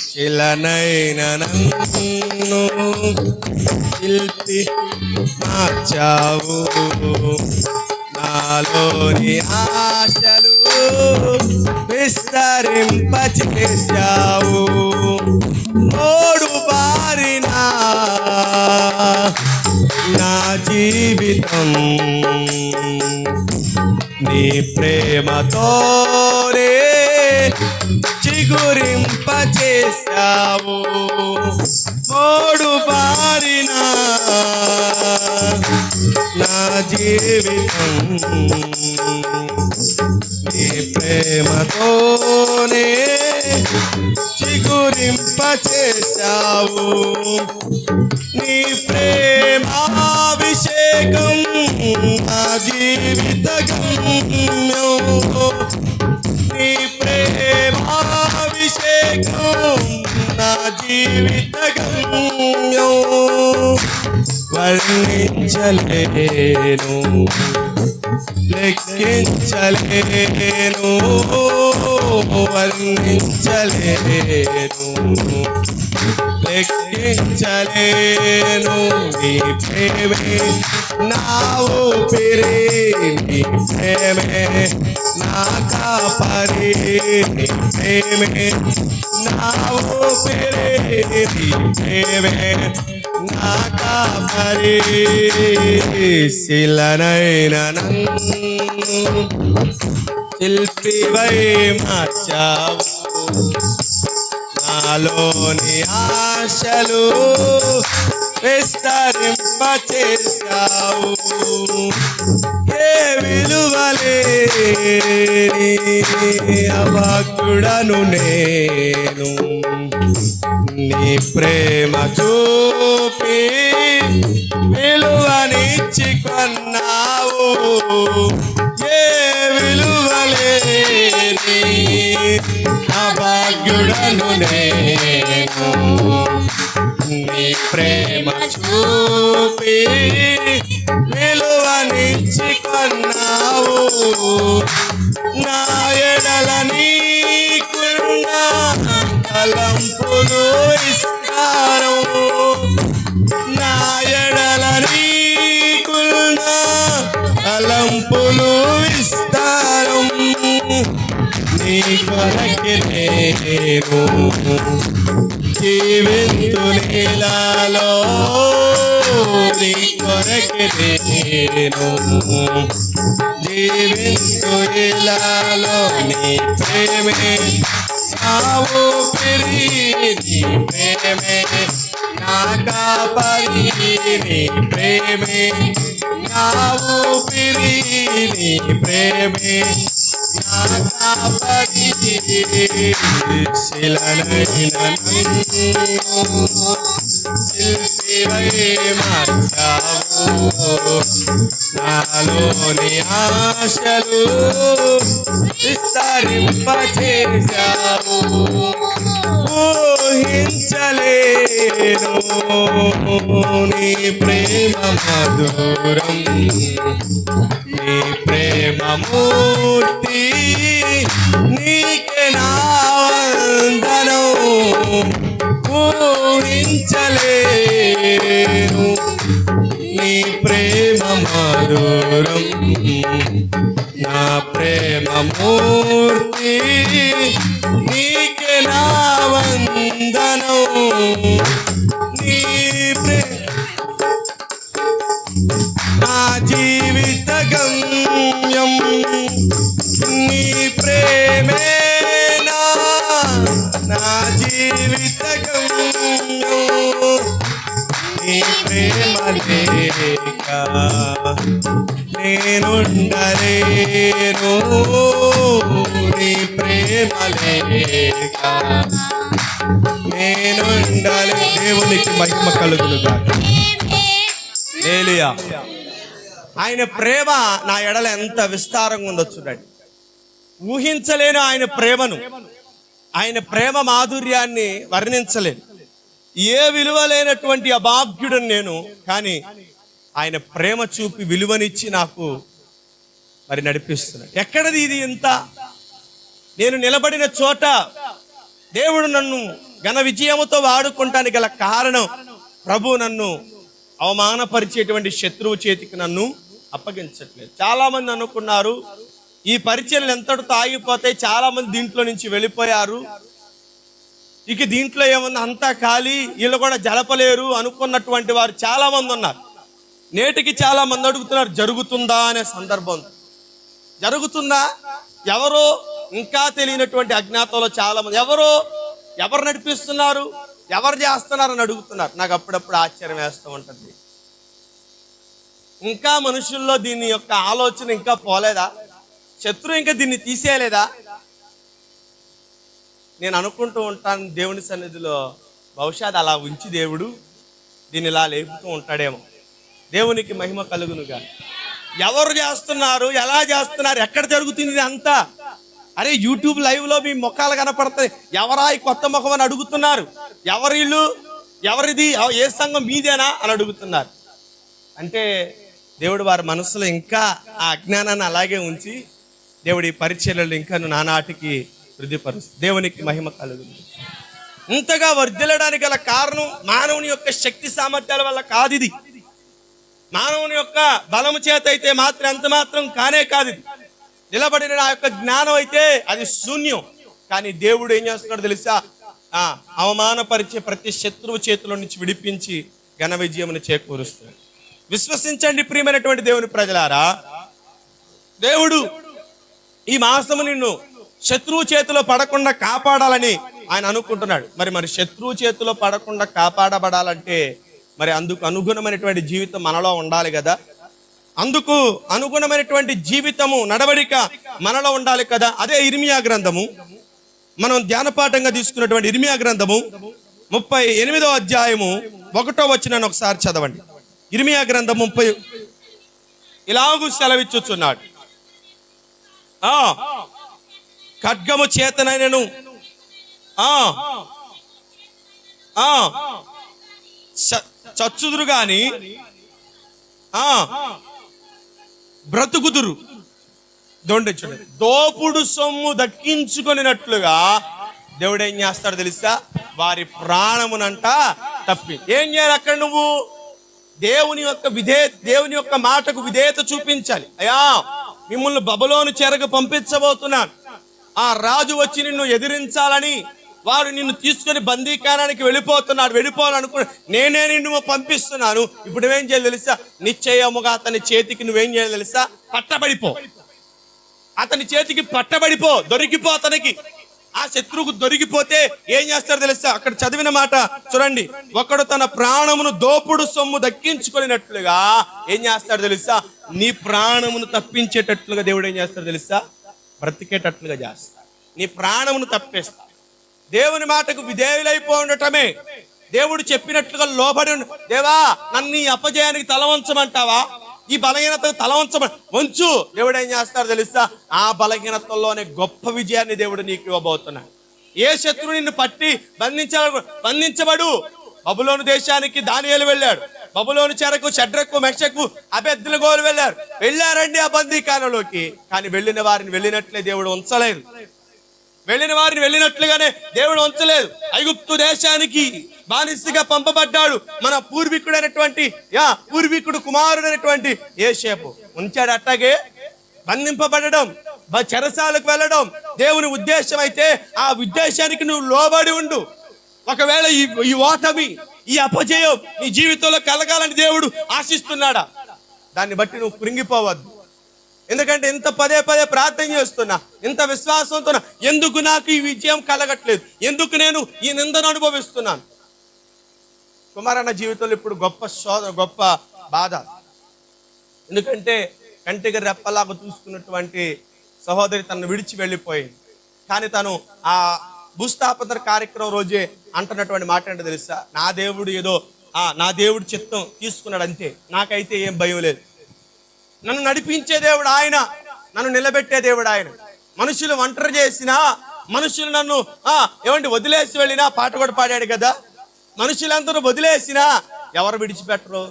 శిలనైన నన్ను శిల్పి మార్చావు, నాలోని ఆశలు విస్తరింపచేశావు. ఓడు బారిన నా జీవితం నీ ప్రేమతోనే చిగురింపచేశావు. ఓడు బారిన నా జీవితం నీ ప్రేమతోనే చిగురింపచేశావు. నీ ప్రేమాభిషేకం నా జీవిత గమ్యం, నీ ప్రేమాభిషేకం నా జీవిత గమ్యం. వర్ణించలేను, లెక్కించలేను, వర్ణించలేను, లెక్కించలేను. నీ ప్రేమే నా ఊపిరి, నీ ప్రేమే నా కాపరి, నీ ప్రేమే నా ఊపిరి, నీ ప్రేమే నా కాపరి. శిలనైన నన్ను శిల్పివై మార్చావు, నాలోని ఆశలు విస్తరింపచేశావు. ఏ విలువలేని అభాగ్యుడను నేను, నీ ప్రేమ చూపి విలువనిచ్చి కొన్నావు. ఏ విలువలేని అభాగ్యుడను నేను, నీ ప్రేమ చూపి విలువనిచ్చి కొన్నావు. నా ఎడల నీకున్న తలంపులు ఇస్తాను, నా ఎడల నీకున్న తలంపులు ఇస్తాను. నీ కొరకి నేను జీవింతు నీలలో, నీ కొరకే నేను జీవించు ఇలాలో నీ ప్రేమే నా ఊపిరి నీ ప్రేమే నా కాపరి నీ ప్రేమే నా ఊపిరి నీ ప్రేమే నా కాపరి శిలనైన శిల్పివై మార్చావు నాలోని ఆశలు విస్తరింపచేశావు ఊహించలేను నీ ప్రేమ మధురం నీ ప్రేమ మూర్తి నీకే నా వందనం ఊహించలేను నీ ప్రేమ మధురం నా ప్రేమ మూర్తి నీకే నా వందనం నీ నా జీవిత గమ్యం నీ ప్రేమే నా జీవిత గమ్యం నీ ప్రేమ లేక నేనుండలేను నీ ప్రేమ లేక నేనుండలే. దేవునికి మహిమ కలుగునుగా. హల్లెలూయా. ఆయన ప్రేమ నా ఎడల ఎంత విస్తారంగా ఉందో చూడండి. ఊహించలేను ఆయన ప్రేమను, ఆయన ప్రేమ మాధుర్యాన్ని వర్ణించలేను. ఏ విలువ లేనటువంటి అభాగ్యుడను నేను, కానీ ఆయన ప్రేమ చూపి విలువనిచ్చి నాకు మరి నడిపిస్తున్నాడు. ఎక్కడది ఇది ఇంత? నేను నిలబడిన చోట దేవుడు నన్ను ఘన విజయముతో వాడుకుంటానికి గల కారణం ప్రభు నన్ను అవమానపరిచేటువంటి శత్రువు చేతికి నన్ను అప్పగించట్లేదు. చాలా మంది అనుకున్నారు ఈ పరిచయలు ఎంతటితో ఆగిపోతాయి, చాలా మంది దీంట్లో నుంచి వెళ్ళిపోయారు, ఇక దీంట్లో ఏమన్నా అంతా ఖాళీ, వీళ్ళు కూడా జలపలేరు అనుకున్నటువంటి వారు చాలా మంది ఉన్నారు. నేటికి చాలా మంది అడుగుతున్నారు జరుగుతుందా అనే సందర్భం. జరుగుతుందా? ఎవరో ఇంకా తెలియనటువంటి అజ్ఞాతంలో చాలా మంది ఎవరు నడిపిస్తున్నారు, ఎవరు చేస్తున్నారు అని అడుగుతున్నారు. నాకు అప్పుడప్పుడు ఆశ్చర్యం వేస్తూ ఉంటుంది. ఇంకా మనుషుల్లో దీని యొక్క ఆలోచన ఇంకా పోలేదా? శత్రువు ఇంకా దీన్ని తీసేయలేదా? నేను అనుకుంటూ ఉంటాను దేవుని సన్నిధిలో, బహుశా అలా ఉంచి దేవుడు దీన్ని ఇలా లేపుతూ ఉంటాడేమో. దేవునికి మహిమ కలుగునుగా. ఎవరు చేస్తున్నారు, ఎలా చేస్తున్నారు, ఎక్కడ జరుగుతుంది ఇది అంతా? అరే యూట్యూబ్ లైవ్ లో మీ ముఖాలు కనపడతాయి. ఎవరా ఈ కొత్త ముఖం అని అడుగుతున్నారు. ఎవరిల్లు, ఎవరిది, ఏ సంఘం మీదేనా అని అడుగుతున్నారు. అంటే దేవుడు వారి మనసులో ఇంకా ఆ అజ్ఞానాన్ని అలాగే ఉంచి దేవుడి పరిచర్యలు ఇంకా నానాటికి వృద్ధిపరుస్తుంది. దేవునికి మహిమ కలుగుతుంది. ఇంతగా వర్ధిల్లడానికి గల కారణం మానవుని యొక్క శక్తి సామర్థ్యాల వల్ల కాదు. ఇది మానవుని యొక్క బలము చేత అయితే మాత్రం ఎంత మాత్రం కానే కాదు. ఇది నిలబడిన నా యొక్క జ్ఞానం అయితే అది శూన్యం. కానీ దేవుడు ఏం చేస్తున్నాడు తెలుసా? అవమానపరిచే ప్రతి శత్రువు చేతిలో నుంచి విడిపించి ఘన విజయమును చేకూరుస్తున్నాడు. విశ్వసించండి ప్రియమైనటువంటి దేవుని ప్రజలారా, దేవుడు ఈ మాసము నిన్ను శత్రువు చేతిలో పడకుండా కాపాడాలని ఆయన అనుకుంటున్నాడు. మరి శత్రువు చేతిలో పడకుండా కాపాడబడాలంటే మరి అందుకు అనుగుణమైనటువంటి జీవితం మనలో ఉండాలి కదా. అందుకు అనుగుణమైనటువంటి జీవితము, నడవడిక మనలో ఉండాలి కదా. అదే ఇర్మియా గ్రంథము, మనం ధ్యానపాఠంగా తీసుకున్నటువంటి ఇర్మియా గ్రంథము 38వ అధ్యాయము 1వ వచనాన్ని ఒకసారి చదవండి. ఇర్మియా గ్రంథం 30 ఇలాగూ సెలవిచ్చుచున్నాడు. ఖడ్గము చేతనైనను చచ్చుదురు గాని బ్రతుకుదురు. చూడండి, దోపుడు సొమ్ము దక్కించుకొనినట్లుగా దేవుడు ఏం చేస్తాడు తెలుసా? వారి ప్రాణమునంట తప్పి ఏం చేయాలి? అక్కడ నువ్వు దేవుని యొక్క మాటకు విధేయత చూపించాలి. అయ్యా మిమ్మల్ని బబులోను చెరకు పంపించబోతున్నాను, ఆ రాజు వచ్చి నిన్ను ఎదిరించాలని వాడు నిన్ను తీసుకొని బందీకానానికి వెళ్ళిపోవాలనుకున్నా, నేనే నిన్ను పంపిస్తున్నాను. ఇప్పుడు నువ్వేం చేయాలి తెలుసా? నిశ్చయముగా అతని చేతికి నువ్వేం చేయాలి తెలుసా? పట్టబడిపో. అతని చేతికి పట్టబడిపో, దొరికిపో. అతనికి ఆ శత్రువుకు దొరికిపోతే ఏం చేస్తారో తెలుసా? అక్కడ చదివిన మాట చూడండి. ఒకడు తన ప్రాణమును దోపుడు సొమ్ము దక్కించుకున్నట్లుగా ఏం చేస్తాడు తెలుసా? నీ ప్రాణమును తప్పించేటట్లుగా దేవుడు ఏం చేస్తాడు తెలుసా? బ్రతికేటట్లుగా చేస్తాడు. నీ ప్రాణమును తప్పేస్తా. దేవుని మాటకు విధేయులైపో ఉండటమే. దేవుడు చెప్పినట్లుగా లోబడి దేవా నన్ను ఈ అపజయానికి తల వంచమంటావా? ఈ బలహీనతకు తల వంచు. దేవుడు ఏం చేస్తాడు తెలుసా? ఆ బలహీనతల్లోనే గొప్ప విజయాన్ని దేవుడు నీకు ఇవ్వబోతున్నాడు. ఏ శత్రువు నిన్ను పట్టి బంధించబడు. బబులోను దేశానికి దానియేలు వెళ్ళాడు. బబులోను చెరకు షడ్రకు మెషకు అబేద్నెగోలు వెళ్ళారండి ఆ బందీకానంలోకి. కానీ వెళ్ళిన వారిని వెళ్ళినట్లే దేవుడు ఉంచలేదు. వెళ్ళిన వారిని వెళ్ళినట్లుగానే దేవుడు ఉంచలేదు. ఐగుప్తు దేశానికి బానిసగా పంపబడ్డాడు మన పూర్వీకుడు కుమారుడైనటువంటి యోసేపు. ఉంచాడు. అట్టాగే బంధింపబడడం, చెరసాలకు వెళ్ళడం దేవుని ఉద్దేశం అయితే ఆ ఉద్దేశానికి నువ్వు లోబడి ఉండు. ఒకవేళ ఈ ఓటమి, ఈ అపజయం నీ జీవితంలో కలగాలని దేవుడు ఆశిస్తున్నాడా? దాన్ని బట్టి నువ్వు కృంగిపోవద్దు. ఎందుకంటే ఇంత పదే ప్రార్థన చేస్తున్నా, ఇంత విశ్వాసంతో ఎందుకు నాకు ఈ విజయం కలగట్లేదు, ఎందుకు నేను ఈ నిందను అనుభవిస్తున్నాను? కుమారన్న జీవితంలో ఇప్పుడు గొప్ప బాధ. ఎందుకంటే కంటికి రెప్పలాగా చూసుకున్నటువంటి సహోదరి తనను విడిచి వెళ్ళిపోయింది. కానీ తను ఆ భూస్థాపన కార్యక్రమం రోజే అంటున్నటువంటి మాట ఏంటో తెలుసా? నా దేవుడు చిత్తం తీసుకున్నాడు అంతే, నాకైతే ఏం భయం లేదు. నన్ను నడిపించే దేవుడు ఆయన, నన్ను నిలబెట్టే దేవుడు ఆయన. మనుషులు ఒంటరి చేసినా, మనుషులు నన్ను వదిలేసి వెళ్ళినా, పాట కూడా పాడాడు కదా, మనుషులందరూ వదిలేసినా ఎవరు విడిచిపెట్టరు?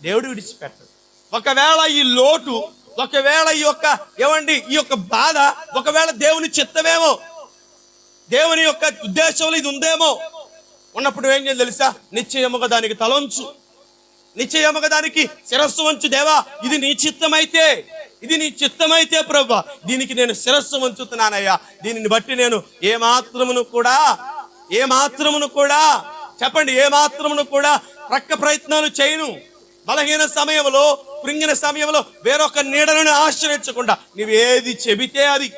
దేవుడు విడిచిపెట్టరు. ఒకవేళ ఈ లోటు, ఒకవేళ ఈ యొక్క బాధ ఒకవేళ దేవుని చిత్తమేమో, దేవుని యొక్క ఉద్దేశంలో ఇది ఉందేమో ఉన్నప్పుడు ఏం చేయాలి తెలుసా? నిశ్చయముగా దానికి తలొంచు, నిశ్చయముగా దానికి శిరస్సు వంచు. దేవా ఇది నీ చిత్తమైతే ప్రభువా దీనికి నేను శిరస్సు వంచుతున్నానయ్యా. దీనిని బట్టి నేను ఏమాత్రమును కూడా చెప్పండి, ఏమాత్రమును కూడా ప్రక్క ప్రయత్నాలు చేయను. బలహీన సమయంలో, కృంగిన సమయంలో వేరొక నీడలను ఆశ్రయించకుండా నువ్వేది చెబితే అది.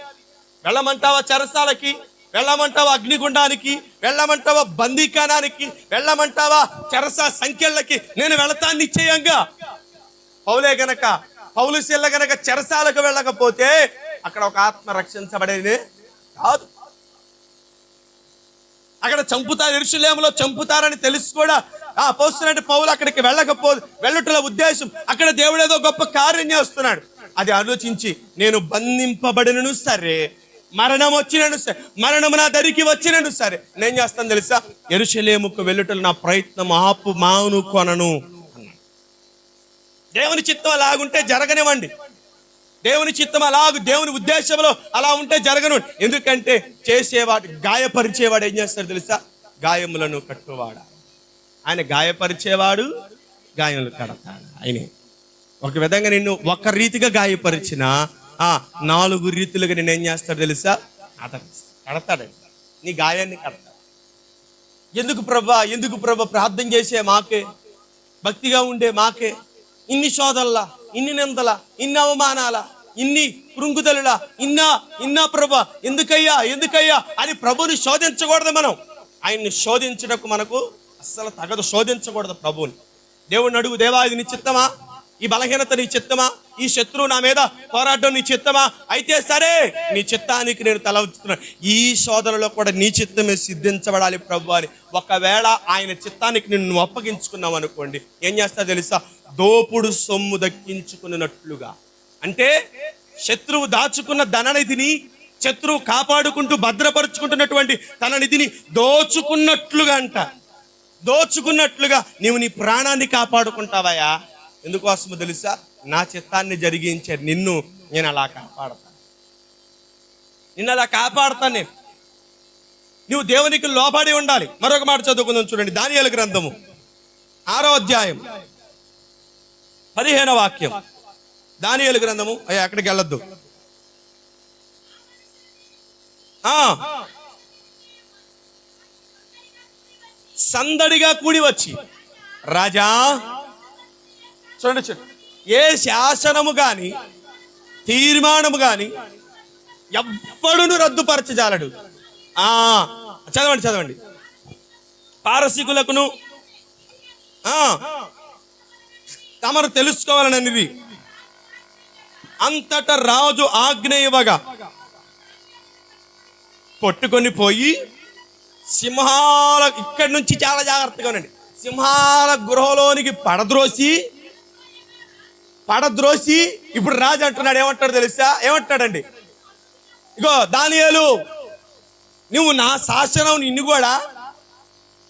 వెళ్ళమంటావా చెరసాలకి, వెళ్ళమంటావా అగ్నిగుండానికి, వెళ్ళమంటావా బందీకానానికి, వెళ్ళమంటావా చెరస సంఖ్యలకి, నేను వెళతాను నిశ్చయంగా. పౌలుశీల గనక చెరసాలకు వెళ్ళకపోతే అక్కడ ఒక ఆత్మ రక్షించబడేది కాదు. అక్కడ చంపుతారు, యెరూషలేములో చంపుతారని తెలుసు కూడా అపోస్తలుడైన పౌలు అక్కడికి వెళ్ళటల ఉద్దేశం అక్కడ దేవుడు ఏదో గొప్ప కార్యం చేస్తున్నాడు. అది ఆలోచించి నేను బంధింపబడినను సరే, మరణం వచ్చినను సరే, మరణం నా దరికి వచ్చినను సరే నేను చేస్తాను తెలుసా? యెరూషలేముకు వెళ్ళటలు నా ప్రయత్నం మానుకొనను అన్నాడు. దేవుని చిత్తం అలాగుంటే జరగనివ్వండి. దేవుని చిత్తం దేవుని ఉద్దేశంలో అలా ఉంటే జరగను. ఎందుకంటే గాయపరిచేవాడు ఏం చేస్తాడు తెలుసా? గాయములను కట్టువాడు ఆయన. గాయపరిచేవాడు గాయములు కడతాడు ఆయనే. ఒక విధంగా నిన్ను ఒక రీతిగా గాయపరిచిన 4 రీతులుగా నేను ఏం చేస్తాడు తెలుసా? కడతాడు. నీ గాయాన్ని కడతాడు. ఎందుకు ప్రభా ప్రార్థన చేసే మాకే, భక్తిగా ఉండే మాకే ఇన్ని శోధనలా, ఇన్ని నిందలా, ఇన్ని అవమానాలా, ఇన్ని కృంగుదలులా, ఇన్నా ప్రభా ఎందుకయ్యా అని ప్రభుని శోధించకూడదు. మనం ఆయన్ని శోధించడానికి మనకు అస్సలు తగదు. శోధించకూడదు ప్రభుని. దేవుడిని అడుగు, దేవా ఇది నీ చిత్తమా? ఈ బలహీనత నీ చిత్తమా? ఈ శత్రువు నా మీద పోరాటం నీ చిత్తమా? అయితే సరే, నీ చిత్తానికి నేను తల ఉంచుతున్నాను. ఈ శోధనలో కూడా నీ చిత్తమే సిద్ధించబడాలి ప్రభు అని. ఒకవేళ ఆయన చిత్తానికి నిన్ను అప్పగించుకున్నావు అనుకోండి, ఏం చేస్తా తెలుసా? దోపుడు సొమ్ము దక్కించుకున్నట్లుగా. అంటే శత్రువు దాచుకున్న ధననిధిని, శత్రువు కాపాడుకుంటూ భద్రపరుచుకుంటున్నటువంటి తన నిధిని దోచుకున్నట్లుగా నీవు నీ ప్రాణాన్ని కాపాడుకుంటావయా. ఎందుకోసమో తెలుసా? నా చిత్తాన్ని జరిగించే నిన్ను నేను అలా కాపాడతాను. నేను నువ్వు దేవునికి లోబడి ఉండాలి. మరొక మాట చదువుకుందాం చూడండి. దానియేలు గ్రంథము 6వ అధ్యాయం 15వ వాక్యం. దానియేలు గ్రంథము, అక్కడికి వెళ్ళొద్దు. సందడిగా కూడి వచ్చి, రాజా చూడండి చూడండి, ఏ శాసనము గాని తీర్మానము గాని ఎవ్వడును రద్దుపరచజాలడు. చదవండి చదవండి. పారసీకులకును తమరు తెలుసుకోవాలనేది అంతటా రాజు ఆజ్ఞ ఇవ్వగా పట్టుకొని పోయి సింహాల, ఇక్కడి నుంచి చాలా జాగ్రత్తగా ఉండండి, సింహాల గృహలోనికి పడద్రోసి ఇప్పుడు రాజు అంటున్నాడు. ఏమంటాడు తెలుసా? ఏమంటాడండి? ఇగో దానియేలు, నువ్వు నా శాసనం నిన్ను కూడా,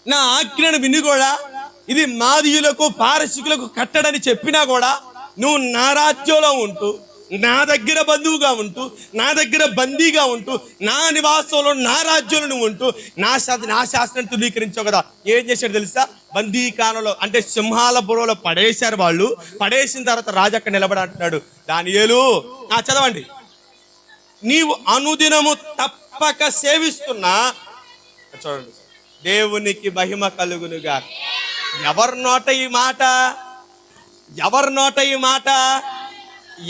నా ఆజ్ఞను విని కూడా ఇది మాదీయులకు పారసీకులకు కట్టడని చెప్పినా కూడా నువ్వు నా రాజ్యంలో ఉంటూ, నా దగ్గర బంధువుగా ఉంటూ, నా దగ్గర బందీగా ఉంటూ, నా నివాసంలో నా రాజ్యంలో నువ్వు ఉంటూ నా శాసనం ధృవీకరించావు కదా. ఏం చేశాడు తెలుసా? బందీకానంలో అంటే సింహాల బుర్రలో పడేశారు వాళ్ళు. పడేసిన తర్వాత రాజు అక్కడ నిలబడి అంటున్నాడు, దానియేలు చదవండి, నీవు అనుదినము తప్పక సేవిస్తున్నా, చూడండి, దేవునికి మహిమ కలుగునుగా. ఎవరి నోట ఈ మాట? ఎవరి నోట ఈ మాట?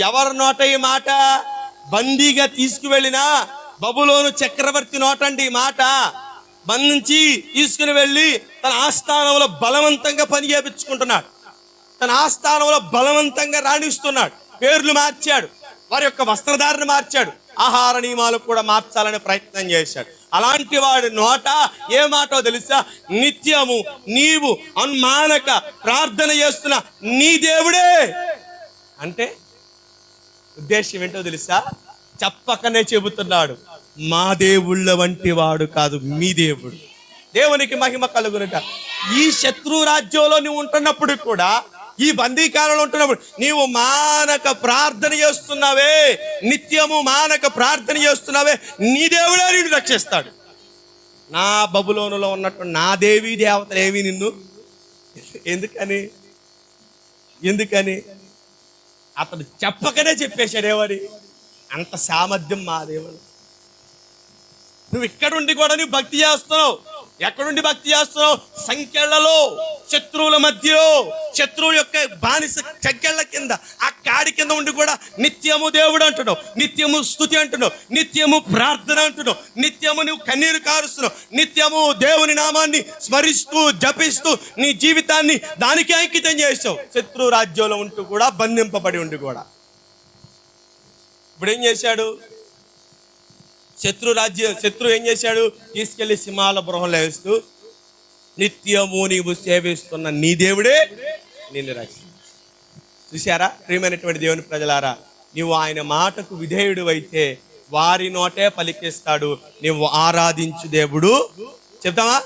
ఎవరి నోట ఈ మాట? బందీగా తీసుకువెళ్ళిన బబులోను చక్రవర్తి నోటండి ఈ మాట. బంధించి తీసుకుని వెళ్ళి తన ఆస్థానంలో బలవంతంగా పని చేపించుకుంటున్నాడు, తన ఆస్థానంలో బలవంతంగా రాణిస్తున్నాడు. పేర్లు మార్చాడు, వారి యొక్క వస్త్రధారణ మార్చాడు, ఆహార నియమాలు కూడా మార్చాలని ప్రయత్నం చేశాడు. అలాంటి వాడి నోట ఏ మాటో తెలుసా? నిత్యము నీవు అన్మానక ప్రార్థన చేస్తున్న నీ దేవుడే అంటే ఉద్దేశం ఏంటో తెలుసా? చెప్పకనే చెబుతున్నాడు, మా దేవుళ్ళ వంటి వాడు కాదు మీ దేవుడు. దేవునికి మహిమ కలుగునుట. ఈ శత్రు రాజ్యంలో నువ్వు ఉంటున్నప్పుడు కూడా, ఈ బందీకాలంలో ఉంటున్నప్పుడు నీవు మానక ప్రార్థన చేస్తున్నావే, నిత్యము మానక ప్రార్థన చేస్తున్నావే, నీ దేవుడే నిన్ను రక్షిస్తాడు. నా బబులోనులో ఉన్నట్టు నా దేవీ దేవతలేవి నిన్ను ఎందుకని అతడు చెప్పకనే చెప్పేశాడు. ఏమని? అంత సామర్థ్యం మా దేవుడు. నువ్వు ఇక్కడుండి కూడా నువ్వు భక్తి చేస్తున్నావు. ఎక్కడుండి భక్తి చేస్తున్నావు? సంఖ్యలలో, శత్రువుల మధ్యలో, శత్రువుల యొక్క బానిస సంఖ్యల కింద, ఆ కాడి కింద ఉండి కూడా నిత్యము దేవుడు అంటున్నావు, నిత్యము స్తుతి అంటున్నావు, నిత్యము ప్రార్థన అంటున్నావు, నిత్యము నువ్వు కన్నీరు కారుస్తున్నావు, నిత్యము దేవుని నామాన్ని స్మరిస్తూ జపిస్తూ నీ జీవితాన్ని దానికి అంకితం చేస్తావు. శత్రు రాజ్యంలో ఉంటూ కూడా, బంధింపబడి ఉండి కూడా. ఇప్పుడు ఏం చేశాడు? శత్రు ఏం చేశాడు? తీసుకెళ్లి సింహాల బృహంలో వేస్తూ, నిత్యము నీవు సేవిస్తున్న నీ దేవుడే నిన్ను రక్షించు. చూశారా ప్రియమైనటువంటి దేవుని ప్రజలారా? నీవు ఆయన మాటకు విధేయుడు అయితే వారి నోటే పలికిస్తాడు. నీవు ఆరాధించు దేవుడు, చెప్తావా?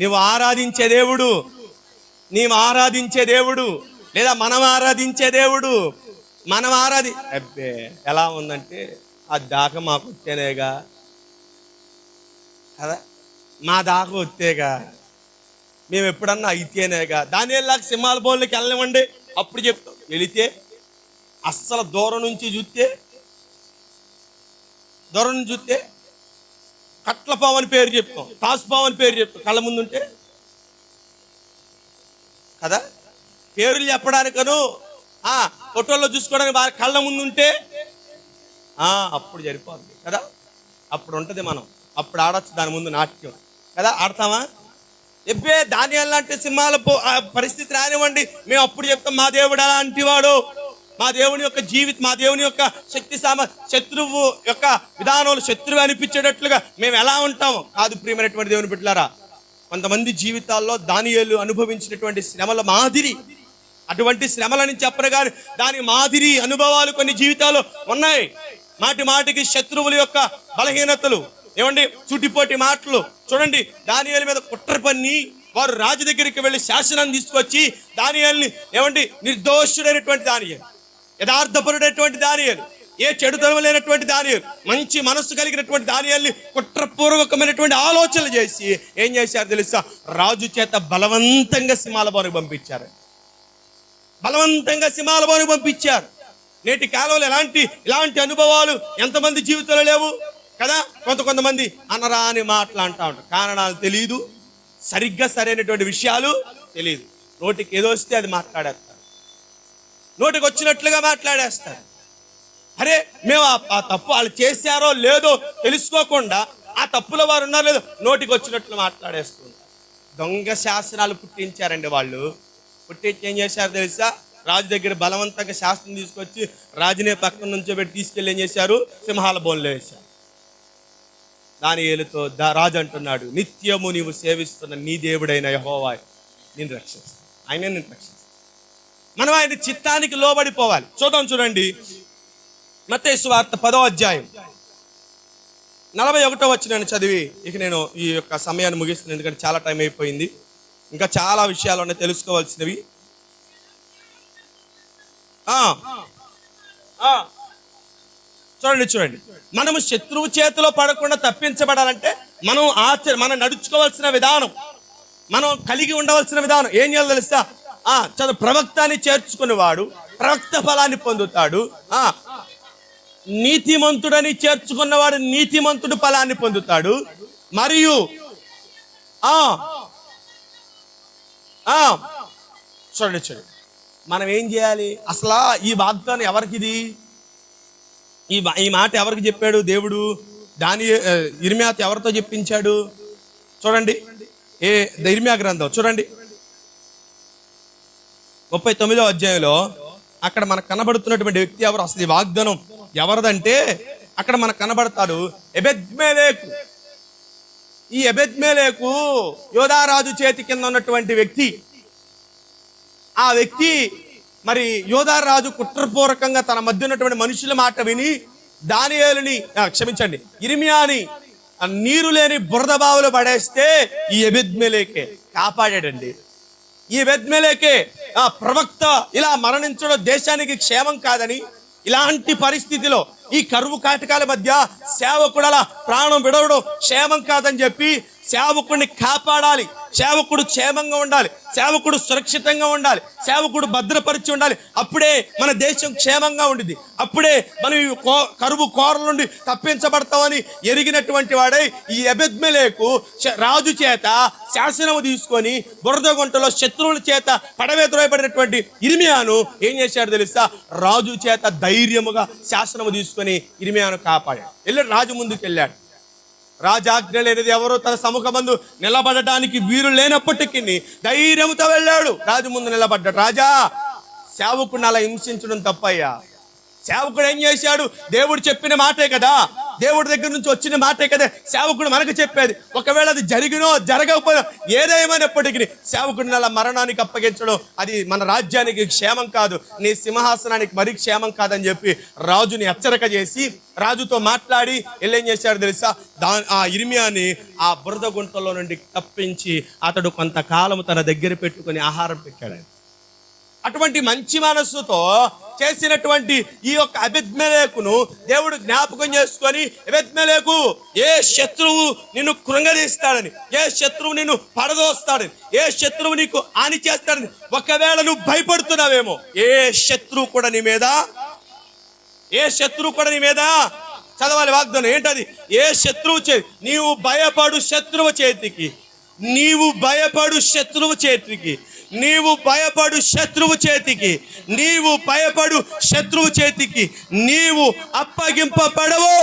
నీవు ఆరాధించే దేవుడు లేదా మనం ఆరాధించే దేవుడు, అబ్బే ఎలా ఉందంటే, ఆ దాకా మాకు వచ్చేనేగా కదా, మా దాకా వచ్చేగా, మేము ఎప్పుడన్నా అయితేనేగా. దానియేలులాగా సింహాల బోన్లోకి వెళ్ళనివ్వండి, అప్పుడు చెప్తాం. వెళితే అస్సలు దూరం నుంచి చూస్తే కట్లపావు అని పేరు చెప్తాం, తాసుపావు అని పేరు చెప్తాం. కళ్ళ ముందుంటే కదా, పేర్లు చెప్పడానికను ఫోటోల్లో చూసుకోవడానికి బాగా కళ్ళ ముందుంటే అప్పుడు సరిపోతుంది కదా. అప్పుడు ఉంటుంది, మనం అప్పుడు ఆడచ్చు దాని ముందు నాట్యం కదా. ఆడతామా? ఎబ్బే దానియేలు లాంటి సింహాల పరిస్థితి రానివ్వండి, మేము అప్పుడు చెప్తాం మా దేవుడు అలాంటి వాడు, మా దేవుని యొక్క జీవితం, మా దేవుని యొక్క శక్తి శత్రువు యొక్క విధానాలు శత్రువు అనిపించేటట్లుగా మేము ఎలా ఉంటాము కాదు. ప్రియమైనటువంటి దేవుని బిడ్డలారా, కొంతమంది జీవితాల్లో దానియేలు అనుభవించినటువంటి శ్రమల మాదిరి, అటువంటి శ్రమలని చెప్పరు కానీ దాని మాదిరి అనుభవాలు కొన్ని జీవితాలు ఉన్నాయి. మాటి మాటికి శత్రువుల యొక్క బలహీనతలు, ఏమండి, చుట్టిపోటి మాటలు. చూడండి, దానియేలు మీద కుట్ర పన్ని వారు రాజు దగ్గరికి వెళ్ళి శాసనాన్ని తీసుకొచ్చి దానియేలుని, ఏమండి, నిర్దోషుడైనటువంటి దానియేలు, యథార్థపరుడైనటువంటి దానియేలు, ఏ చెడుతనం లేనటువంటి దానియేలు, మంచి మనస్సు కలిగినటువంటి దానియేలుని కుట్రపూర్వకమైనటువంటి ఆలోచనలు చేసి ఏం చేశారు తెలుసా? రాజు చేత బలవంతంగా సింహాల బోనుకు పంపించారు. పంపించారు. నేటి కాలంలో ఇలాంటి అనుభవాలు ఎంతమంది జీవితంలో లేవు కదా. కొంతమంది అనరాని మాటలు అంటా ఉంటారు, కారణాలు తెలియదు, సరిగ్గా సరైనటువంటి విషయాలు తెలియదు. నోటికి ఏదో వస్తే అది మాట్లాడేస్తారు, నోటికి వచ్చినట్లుగా మాట్లాడేస్తారు. అరే మేము ఆ తప్పు వాళ్ళు చేశారో లేదో తెలుసుకోకుండా ఆ తప్పులో వారు ఉన్నారో లేదో నోటికి వచ్చినట్లు మాట్లాడేస్తుంది. దొంగ శాసనాలు పుట్టించారండి వాళ్ళు. పుట్టించి ఏం చేశారు తెలుసా? రాజు దగ్గర బలవంతంగా శాస్త్రం తీసుకొచ్చి రాజునే పక్కన నుంచో పెట్టి తీసుకెళ్ళి ఏం చేశారు? సింహాల బోన్లో వేశారు. దానియేలుతో రాజు అంటున్నాడు, నిత్యము నీవు సేవిస్తున్న నీ దేవుడైన యెహోవా నిన్ను రక్షిస్తాడు, ఆయన నిన్ను రక్షిస్తాడు. మనం ఆయన చిత్తానికి లోబడిపోవాలి. చూడండి మత్తయి సువార్త 10వ అధ్యాయం 41వ వచనాన్ని చదివి ఇక నేను ఈ యొక్క సమయాన్ని ముగిస్తున్నాను, ఎందుకంటే చాలా టైం అయిపోయింది, ఇంకా చాలా విషయాలు ఉన్నాయి తెలుసుకోవాల్సినవి. చూడండి మనము శత్రువు చేతిలో పడకుండా తప్పించబడాలంటే మనం నడుచుకోవాల్సిన విధానం, మనం కలిగి ఉండవలసిన విధానం ఏం చేయాలో తెలుసా? ప్రవక్తని చేర్చుకునేవాడు ప్రవక్త ఫలాన్ని పొందుతాడు. నీతిమంతుడని చేర్చుకున్నవాడు నీతిమంతుడు ఫలాన్ని పొందుతాడు. మరియు చూడండి మనం ఏం చేయాలి? అసలు ఈ వాగ్దానం ఎవరికిది? ఈ మాట ఎవరికి చెప్పాడు దేవుడు? ఇర్మియాతో ఎవరితో చెప్పించాడు? చూడండి ఇర్మియా గ్రంథం చూడండి 39వ అధ్యాయంలో అక్కడ మనకు కనబడుతున్నటువంటి వ్యక్తి ఎవరు? అసలు ఈ వాగ్దానం ఎవరిదంటే అక్కడ మనకు కనబడతాడు ఎబెద్మెలెకు. ఈ ఎబెద్మెలెకు యోధారాజు చేతి కింద ఉన్నటువంటి వ్యక్తి. ఆ వ్యక్తి మరి యోధారాజు కుట్రపూర్వకంగా తన మధ్య ఉన్నటువంటి మనుషుల మాట విని దానియేలుని ఇర్మియాని నీరు లేని బురద బావులు పడేస్తే ఈ ఎబెద్మెలెకే కాపాడాడండి. ఈ ఎబెద్మెలెకే ప్రవక్త ఇలా మరణించడం దేశానికి క్షేమం కాదని, ఇలాంటి పరిస్థితిలో ఈ కరువు కాటకాల మధ్య సేవకుడు అలా ప్రాణం విడవడం క్షేమం కాదని చెప్పి సేవకుడిని కాపాడాలి, సేవకుడు క్షేమంగా ఉండాలి, సేవకుడు సురక్షితంగా ఉండాలి, సేవకుడు భద్రపరిచి ఉండాలి. అప్పుడే మన దేశం క్షేమంగా ఉండిద్ది. అప్పుడే మనం ఈ కరువు కోరల నుండి తప్పించబడతామని ఎరిగినటువంటి వాడై ఈ ఎబెద్మెలెకు రాజు చేత శాసనము తీసుకొని బురద గుంటలో శత్రువుల చేత పడవేద్రోయబడినటువంటి ఇర్మియాను ఏం చేశాడు తెలుసా? రాజు చేత ధైర్యముగా శాసనము తీసుకొని ఇర్మియాను కాపాడాడు. వెళ్ళాడు, రాజు ముందుకు వెళ్ళాడు. రాజాజ్ఞ లేనిది ఎవరో తన సముఖమందు నిలబడటానికి వీరు లేనప్పటికీ ధైర్యంతో వెళ్ళాడు, రాజు ముందు నిలబడ్డాడు. రాజా, సేవకుడిని అలా హింసించడం తప్పయ్యా. సేవకుడు ఏం చేశాడు? దేవుడు చెప్పిన మాటే కదా, దేవుడి దగ్గర నుంచి వచ్చిన మాటే కదా సేవకుడు మనకు చెప్పేది. ఒకవేళ అది జరిగినో జరగకపోయినా ఏదేమైనప్పటికీ సేవకుడిని అలా మరణానికి అప్పగించడం అది మన రాజ్యానికి క్షేమం కాదు, నీ సింహాసనానికి మరీ క్షేమం కాదని చెప్పి రాజుని హెచ్చరిక చేసి రాజుతో మాట్లాడి ఏం చేశాడు తెలుసా? ఆ ఇర్మియాని ఆ బురద గుంటలో నుండి తప్పించి అతడు కొంతకాలం తన దగ్గర పెట్టుకొని ఆహారం పెట్టాడు. అటువంటి మంచి మనస్సుతో చేసినటువంటి ఈ యొక్క ఎబెద్మెలెకును దేవుడు జ్ఞాపకం చేసుకొని, ఎబెద్మెలెకు ఏ శత్రువు నిన్ను కృంగదీస్తాడని, ఏ శత్రువు నిన్ను పడదోస్తాడని, ఏ శత్రువు నీకు హాని చేస్తాడని ఒకవేళ నువ్వు భయపడుతున్నావేమో, ఏ శత్రువు కూడా నీ మీద చదవాలి వాగ్దానం ఏంటది? ఏ శత్రువు నీవు భయపడు శత్రువు చేతికి, నీవు భయపడు శత్రువు చేతికి, నీవు భయపడు శత్రువు చేతికి, నీవు భయపడు శత్రువు చేతికి నీవు అప్పగింపబడవు.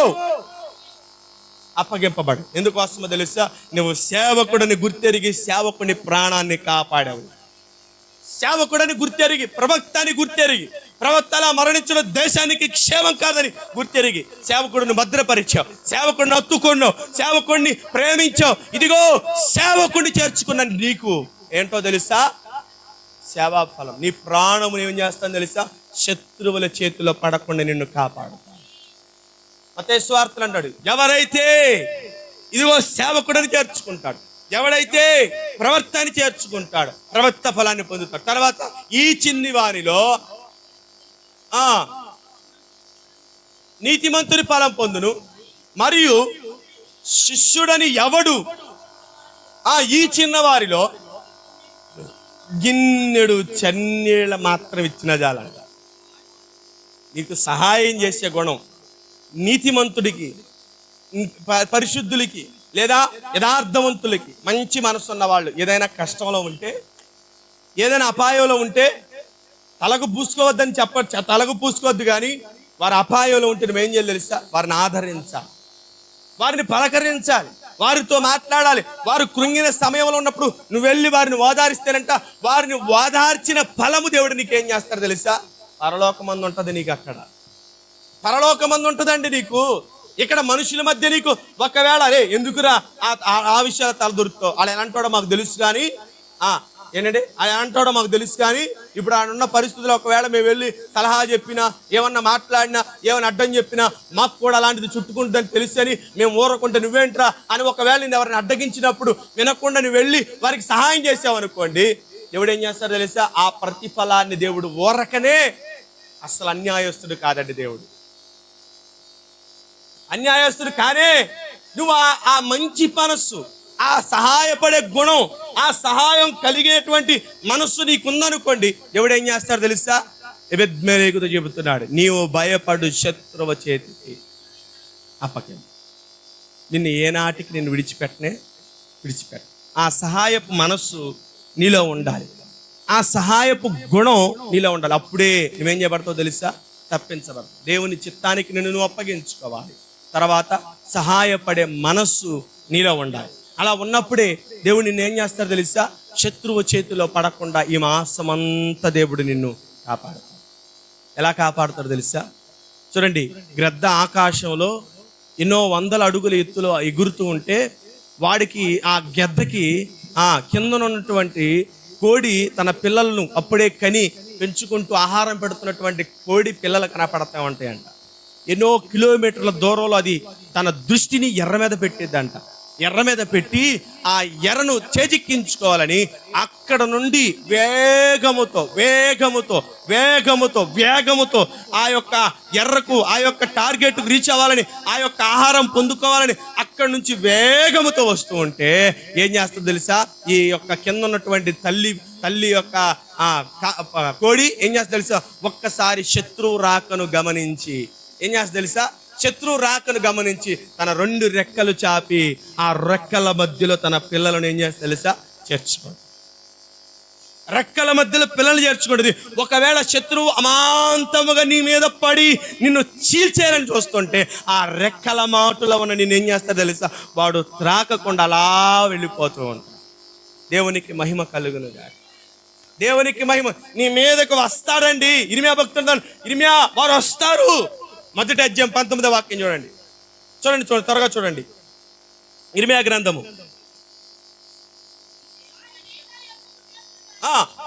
ఎందుకోసమో తెలుసా? నువ్వు సేవకుడిని గుర్తెరిగి సేవకుని ప్రాణాన్ని కాపాడావు. సేవకుడిని గుర్తెరిగి, ప్రవక్తని గుర్తెరిగి, ప్రవక్తలా మరణించిన దేశానికి క్షేమం కాదని గుర్తెరిగి సేవకుడిని భద్రపరిచావు, సేవకుడిని హత్తుకున్నావు, సేవకుడిని ప్రేమించావు. ఇదిగో సేవకుడిని చేర్చుకున్న నీకు ఏంటో తెలుసా? సేవా ఫలం. నీ ప్రాణము ఏం చేస్తాను తెలుసా? శత్రువుల చేతిలో పడకుండా నిన్ను కాపాడుతాను. మత్తయి సువార్తలో అంటాడు, ఎవరైతే ఇదిగో సేవకుడిని చేర్చుకుంటాడు, ఎవడైతే ప్రవక్తని చేర్చుకుంటాడు ప్రవక్త ఫలాన్ని పొందుతాడు. తర్వాత ఈ చిన్ని వారిలో నీతిమంతుని ఫలం పొందును, మరియు శిష్యుడని ఎవడు ఈ చిన్న వారిలో గిన్నెడు చన్నీళ్ళ మాత్రం ఇచ్చిన చాలంట. నీకు సహాయం చేసే గుణం నీతిమంతుడికి, పరిశుద్ధులకి, లేదా యథార్థవంతులకి, మంచి మనసు ఉన్న వాళ్ళు ఏదైనా కష్టంలో ఉంటే, ఏదైనా అపాయంలో ఉంటే తలకు పూసుకోవద్దని చెప్పచ్చు, తలకు పూసుకోవద్దు. కానీ వారి అపాయంలో ఉంటే నువ్వు ఏం చేయాలి తెలుసా? వారిని ఆదరించాలి, వారిని పలకరించాలి, వారితో మాట్లాడాలి. వారు కృంగిన సమయంలో ఉన్నప్పుడు నువ్వు వెళ్ళి వారిని ఓదారిస్తేనంట, వారిని ఓదార్చిన ఫలము దేవుడు నీకేం చేస్తాడు తెలుసా? పరలోకమందు ఉంటుంది నీకు. అక్కడ పరలోకమందు ఉంటుందండి నీకు. ఇక్కడ మనుషుల మధ్య నీకు ఒకవేళ అరే ఎందుకురా ఆ విషయాలు తలదొరుకుతావు, అలా ఎలాంటోడో మాకు తెలుసు కానీ ఏంటంటే అది అంటాడో మాకు తెలుసు. కానీ ఇప్పుడు ఆయన ఉన్న పరిస్థితుల్లో ఒకవేళ మేము వెళ్ళి సలహా చెప్పినా, ఏమన్నా మాట్లాడినా, ఏమన్నా అడ్డం చెప్పినా మాకు కూడా అలాంటిది చుట్టుకుంటుందని తెలుసు అని మేము ఊరకుంటే నువ్వేంట్రా అని ఒకవేళ నేను ఎవరిని అడ్డగించినప్పుడు వినకుండా నువ్వు వెళ్ళి వారికి సహాయం చేసావనుకోండి, దేవుడు ఏం చేస్తాడో తెలుసా? ఆ ప్రతిఫలాన్ని దేవుడు ఊరకనే. అసలు అన్యాయస్తుడు కాదండి దేవుడు, అన్యాయస్తుడు కానే. నువ్వు ఆ మంచి మనస్సు, ఆ సహాయపడే గుణం, ఆ సహాయం కలిగేటువంటి మనస్సు నీకుందనుకోండి, దేవుడు ఏం చేస్తాడు తెలుసా? ఎబెద్మెలెకుతో చెబుతున్నాడు, నీవు భయపడు శత్రువు చేతికి అప్పగించు, నిన్ను ఏనాటికి నిన్ను విడిచిపెట్ట. ఆ సహాయపు మనస్సు నీలో ఉండాలి, ఆ సహాయపు గుణం నీలో ఉండాలి. అప్పుడే నువ్వేం చేయబడతావు తెలుసా? తప్పించబడతావు. దేవుని చిత్తానికి నువ్వు అప్పగించుకోవాలి. తర్వాత సహాయపడే మనస్సు నీలో ఉండాలి. అలా ఉన్నప్పుడే దేవుడు నిన్ను ఏం చేస్తాడు తెలుసా? శత్రువు చేతిలో పడకుండా ఈ మాసమంతా దేవుడు నిన్ను కాపాడుతాడు. ఎలా కాపాడుతాడు తెలుసా? చూడండి, గ్రద్ద ఆకాశంలో ఎన్నో వందల అడుగుల ఎత్తులో ఎగురుతూ ఉంటే వాడికి, ఆ గెద్దకి కిందనున్నటువంటి కోడి తన పిల్లలను అప్పుడే కని పెంచుకుంటూ ఆహారం పెడుతున్నటువంటి కోడి పిల్లలు కనపడతా ఉంటాయంట. ఎన్నో కిలోమీటర్ల దూరంలో అది తన దృష్టిని ఎర్ర మీద పెట్టిద్దంట. ఎర్ర మీద పెట్టి ఆ ఎర్రను చేజిక్కించుకోవాలని అక్కడ నుండి వేగముతో ఆ యొక్క ఎర్రకు, ఆ యొక్క టార్గెట్కు రీచ్ అవ్వాలని, ఆ యొక్క ఆహారం పొందుకోవాలని అక్కడ నుంచి వేగముతో వస్తూ ఉంటే ఏం చేస్తుంది తెలుసా? ఈ యొక్క కింద ఉన్నటువంటి తల్లి యొక్క కోడి ఏం చేస్తుంది తెలుసా? ఒక్కసారి శత్రువు రాకను గమనించి ఏం చేస్తుంది తెలుసా? శత్రువు రాకను గమనించి తన 2 రెక్కలు చాపి ఆ రెక్కల మధ్యలో తన పిల్లలను ఏం చేస్తుంది తెలుసా? చేర్చుకోండి. రెక్కల మధ్యలో పిల్లలు చేర్చుకుంటుంది. ఒకవేళ శత్రువు అమాంతముగా నీ మీద పడి నిన్ను చీల్చేయాలని చూస్తుంటే ఆ రెక్కల మాటులో ఉన్న నిన్ను ఏం చేస్తాడు తెలుసా? వాడు త్రాకకుండా అలా వెళ్ళిపోతూ ఉంటాడు. దేవునికి మహిమ కలుగునుగా. దేవునికి మహిమ. నీ మీదకు వస్తాడండి. ఇర్మియా భక్తుడు, ఇర్మియా వారు వస్తారు. 1వ అధ్యాయం 19వ వాక్యం చూడండి. త్వరగా చూడండి. ఇర్మియా గ్రంథము.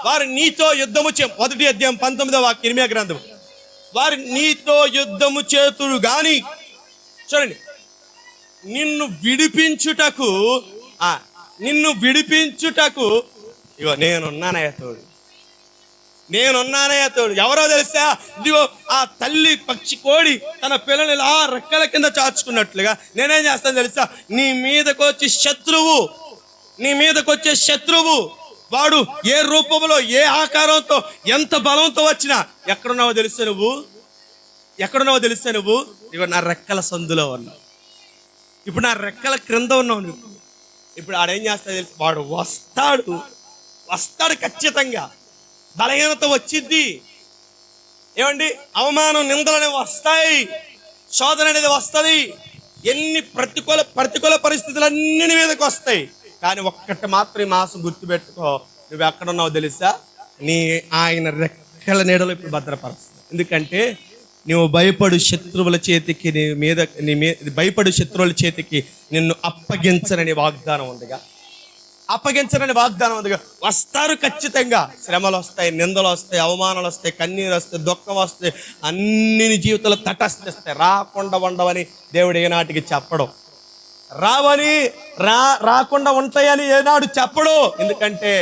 వారు నీతో యుద్ధము 1వ అధ్యాయం 19వ వాక్యం ఇర్మియా గ్రంథము. వారు నీతో యుద్ధము చేతురు గాని, చూడండి, నిన్ను విడిపించుటకు ఇగో నేనున్నానయ్య తోడు. ఎవరో తెలుసా? ఇదిగో ఆ తల్లి పక్షి కోడి తన పిల్లలు ఇలా రెక్కల కింద చాచుకున్నట్లుగా నేనేం చేస్తాను తెలుసా? నీ మీదకి వచ్చే శత్రువు వాడు ఏ రూపంలో, ఏ ఆకారంతో, ఎంత బలంతో వచ్చినా ఎక్కడున్నావో తెలుసా నువ్వు? ఇగో నా రెక్కల సందులో ఉన్నావు. ఇప్పుడు నా రెక్కల క్రింద ఉన్నావు నువ్వు. ఇప్పుడు ఆడేం చేస్తాడు తెలుసు? వాడు వస్తాడు ఖచ్చితంగా. బలహీనత వచ్చింది, ఏమండి, అవమానం, నిందలు అనేవి వస్తాయి, శోధన అనేది వస్తుంది, ఎన్ని ప్రతికూల పరిస్థితులన్నీ మీదకి వస్తాయి. కానీ ఒక్కటి మాత్రం ఈ మాసం గుర్తుపెట్టుకో, నువ్వు ఎక్కడున్నావు తెలుసా? ఆయన రెక్కల నీడలో ఇప్పుడు భద్రపరుస్తుంది. ఎందుకంటే నువ్వు భయపడు శత్రువుల చేతికి నిన్ను అప్పగించనని వాగ్దానం ఉందిగా. వస్తారు ఖచ్చితంగా. శ్రమలు వస్తాయి, నిందలు వస్తాయి, అవమానాలు వస్తాయి, కన్నీరు వస్తాయి, దుఃఖం వస్తాయి, అన్ని జీవితాలు తటస్థిస్తాయి. రాకుండా ఉండవని దేవుడు ఏనాటికి చెప్పడం, రాకుండా ఉంటాయని ఏనాడు చెప్పడు. ఎందుకంటే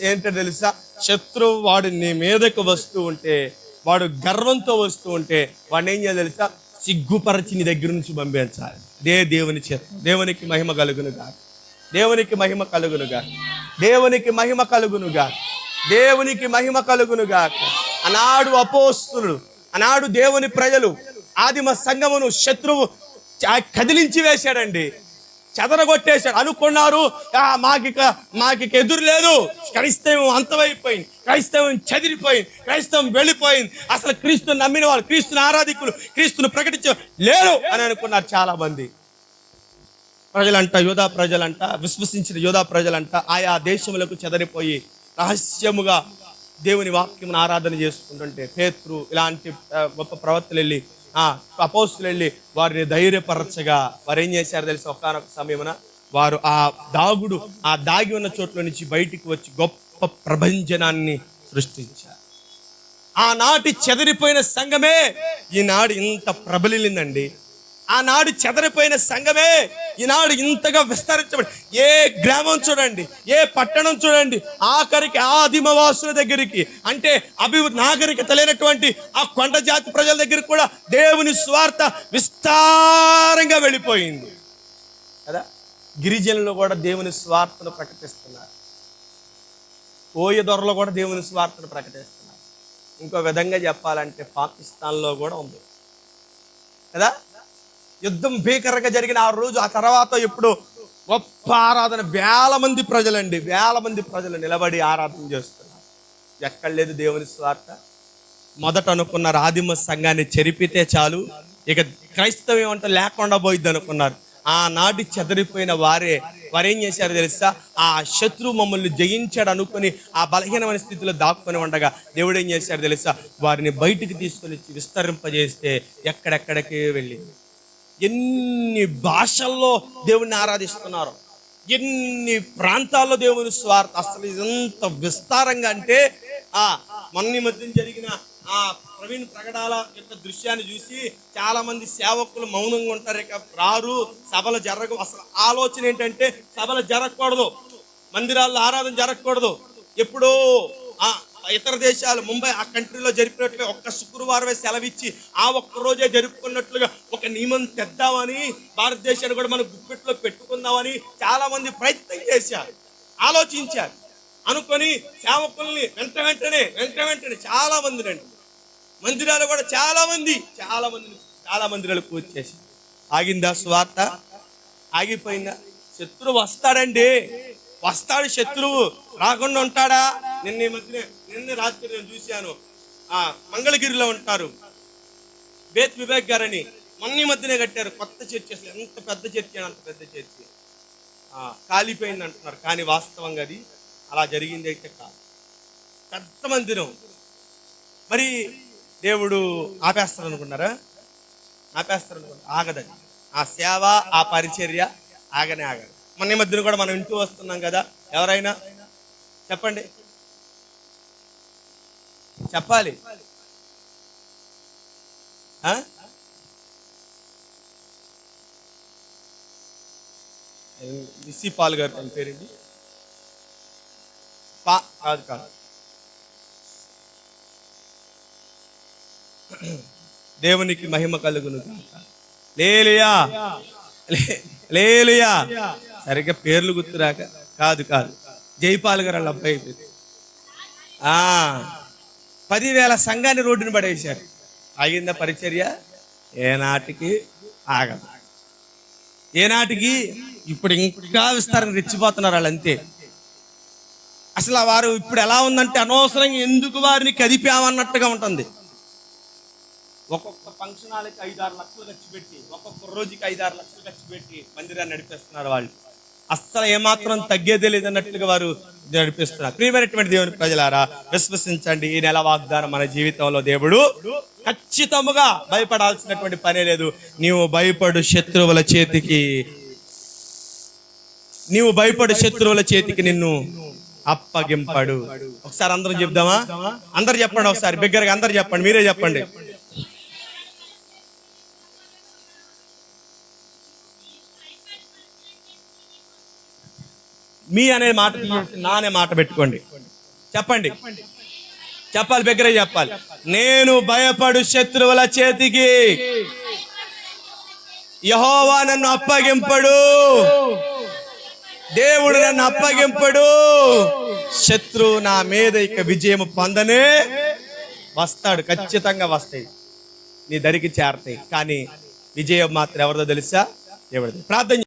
ఏంటో తెలుసా? శత్రువు వాడు నీ మీదకు వస్తూ ఉంటే, వాడు గర్వంతో వస్తూ ఉంటే వాడిని ఏం చేయాలి తెలుసా? సిగ్గుపరచి నీ దగ్గర నుంచి పంపించాలి. దేవుని చేత. దేవునికి మహిమ కలుగునుగా. అనాడు అపోస్తులు, అనాడు దేవుని ప్రజలు, ఆదిమ సంఘమును శత్రువు కదిలించి వేశాడండి. చెదరగొట్టేశాడు. అనుకున్నారు మాకిక ఎదురు లేదు, క్రైస్తవం అంతమైపోయింది, క్రైస్తవం చెదిరిపోయింది, క్రైస్తవం వెళ్ళిపోయింది, అసలు క్రీస్తుని నమ్మిన వాళ్ళు, క్రీస్తుని ఆరాధికులు, క్రీస్తుని ప్రకటించే లేరు అని అనుకున్నారు చాలా మంది. ప్రజలంట, యోధా ప్రజలంట, విశ్వసించిన యోధా ప్రజలంట ఆయా దేశములకు చెదరిపోయి రహస్యముగా దేవుని వాక్యమును ఆరాధన చేసుకుంటుంటే పేతురు ఇలాంటి గొప్ప ప్రవక్తలు వెళ్ళి, అపోస్తులు వెళ్ళి వారిని ధైర్యపరచగా వారు ఏం చేశారు తెలిసి, ఒకానొక సమయమున వారు ఆ దాగి ఉన్న చోట్ల నుంచి బయటికి వచ్చి గొప్ప ప్రభంజనాన్ని సృష్టించారు. ఆనాటి చెదిరిపోయిన సంఘమే ఈనాడు ఇంత ప్రబలిందండి. ఆనాడు చెదరిపోయిన సంఘమే ఈనాడు ఇంతగా విస్తరించబడి, ఏ గ్రామం చూడండి, ఏ పట్టణం చూడండి, ఆఖరికి ఆదిమవాసుల దగ్గరికి, అంటే నాగరికత లేనటువంటి ఆ కొండ జాతి ప్రజల దగ్గరికి కూడా దేవుని స్వార్థ విస్తారంగా వెళ్ళిపోయింది కదా. గిరిజనులు కూడా దేవుని స్వార్థను ప్రకటిస్తున్నారు, ఓయ దొరలు కూడా దేవుని స్వార్థను ప్రకటిస్తున్నారు. ఇంకో విధంగా చెప్పాలంటే పాకిస్తాన్లో కూడా ఉంది కదా. యుద్ధం భీకరంగా జరిగిన ఆ రోజు, ఆ తర్వాత ఎప్పుడు గొప్ప ఆరాధన, వేల మంది ప్రజలు నిలబడి ఆరాధన చేస్తున్నారు. ఎక్కడ లేదు దేవుని స్వార్థ. మొదట అనుకున్నారు ఆదిమ సంఘాన్ని చెరిపితే చాలు, ఇక క్రైస్తవం ఏమంటే లేకుండా పోయిద్ది అనుకున్నారు. ఆనాటి చెదిరిపోయిన వారేం చేశారు తెలుసా, ఆ శత్రువు మమ్మల్ని జయించాడు అనుకుని ఆ బలహీనమైన స్థితిలో దాక్కుని ఉండగా దేవుడు ఏం చేశారు తెలుసా, వారిని బయటికి తీసుకొని విస్తరింపజేస్తే ఎక్కడెక్కడికి వెళ్ళింది. ఎన్ని భాషల్లో దేవుణ్ణి ఆరాధిస్తున్నారు, ఎన్ని ప్రాంతాల్లో దేవుని స్వార్థ, అసలు ఇదంత విస్తారంగా అంటే మొన్న మధ్య జరిగిన ఆ ప్రవీణ్ ప్రకటాల యొక్క దృశ్యాన్ని చూసి చాలా మంది సేవకులు మౌనంగా ఉంటారు, ఇక రారు, సభలు జరగవు. అసలు ఆలోచన ఏంటంటే సభలు జరగకూడదు, మందిరాల్లో ఆరాధన జరగకూడదు. ఎప్పుడో ఇతర దేశాలు, ముంబై ఆ కంట్రీలో జరిపినట్లుగా ఒక్క శుక్రవారమే సెలవిచ్చి ఆ ఒక్క రోజే జరుపుకున్నట్లుగా ఒక నియమం తెద్దామని, భారతదేశాన్ని కూడా మనం గుప్పెట్లో పెట్టుకుందామని చాలా మంది ప్రయత్నం చేశారు, ఆలోచించారు. అనుకొని సేవకుల్ని వెంట వెంటనే చాలా మంది రండి, మందిరాలు కూడా చాలా మందిరాలు పూర్తి చేసి. ఆగిందా స్వార్థ? ఆగిపోయిందా? శత్రువు వస్తాడు శత్రువు రాకుండా ఉంటాడా? నిన్న రాత్రి నేను చూశాను, మంగళగిరిలో ఉంటారు బేత్ వివేక్ గారని, మొన్న మధ్యనే కట్టారు కొత్త చర్చి. అసలు ఎంత పెద్ద చర్చి, అంత పెద్ద చర్చి కాలిపోయింది అంటున్నారు, కానీ వాస్తవంగా అది అలా జరిగింది అయితే కాదు. పెద్ద మందిరం. మరి దేవుడు ఆపేస్తారనుకున్నారా? ఆగదని. ఆ సేవ, ఆ పరిచర్య ఆగనే ఆగదు. మొన్న మధ్యన కూడా మనం ఇంటూ వస్తున్నాం కదా, ఎవరైనా చెప్పాలి. విసి పాల్ గారు తన పేరేంటి? కాదు దేవునికి మహిమ కలుగును. లేలుయా. సరిగ్గా పేర్లు గుర్తురాక కాదు జైపాల్ గారు వాళ్ళ అబ్బాయి. 10,000 సంఘాన్ని రోడ్డును పడేశారు. ఆగిందా పరిచర్య? ఏనాటికి ఆగదు. ఏనాటికి? ఇప్పుడు ఇంకా విస్తారంగా రెచ్చిపోతున్నారు వాళ్ళు, అంతే. అసలు వారు ఇప్పుడు ఎలా ఉందంటే అనవసరంగా ఎందుకు వారిని కదిపామన్నట్టుగా ఉంటుంది. ఒక్కొక్క ఫంక్షన్ హాల్కి 5-6 లక్షలు ఖర్చు పెట్టి, ఒక్కొక్క రోజుకి 5-6 లక్షలు ఖర్చు పెట్టి మందిరాన్ని నడిపిస్తున్నారు వాళ్ళు. అస్సలు ఏమాత్రం తగ్గేదే లేదన్నట్లుగా వారు నడిపిస్తున్నారు. ప్రియమైనటువంటి దేవుని ప్రజలారా, విశ్వసించండి, ఈ నెల వాగ్దానం మన జీవితంలో దేవుడు ఖచ్చితంగా భయపడాల్సినటువంటి పనే లేదు. నీవు భయపడు శత్రువుల చేతికి నిన్ను అప్పగింపడు. ఒకసారి అందరం చెప్దామా? అందరు చెప్పండి ఒకసారి బిగ్గరగా, అందరు చెప్పండి, మీరే చెప్పండి. మీ అనే మాట నా అనే మాట పెట్టుకోండి, చెప్పండి, చెప్పాలి, బిగ్గరగా చెప్పాలి. నేను భయపడు శత్రువుల చేతికి యెహోవా నన్ను అప్పగింపడు, దేవుడు నన్ను అప్పగింపడు. శత్రువు నా మీద ఇక విజయం పొందనే వస్తాడు, ఖచ్చితంగా వస్తాయి, నీ దరికి చేరతాయి. కానీ విజయం మాత్రం ఎవరిదో తెలుసా? దేవుడిది. ప్రార్థన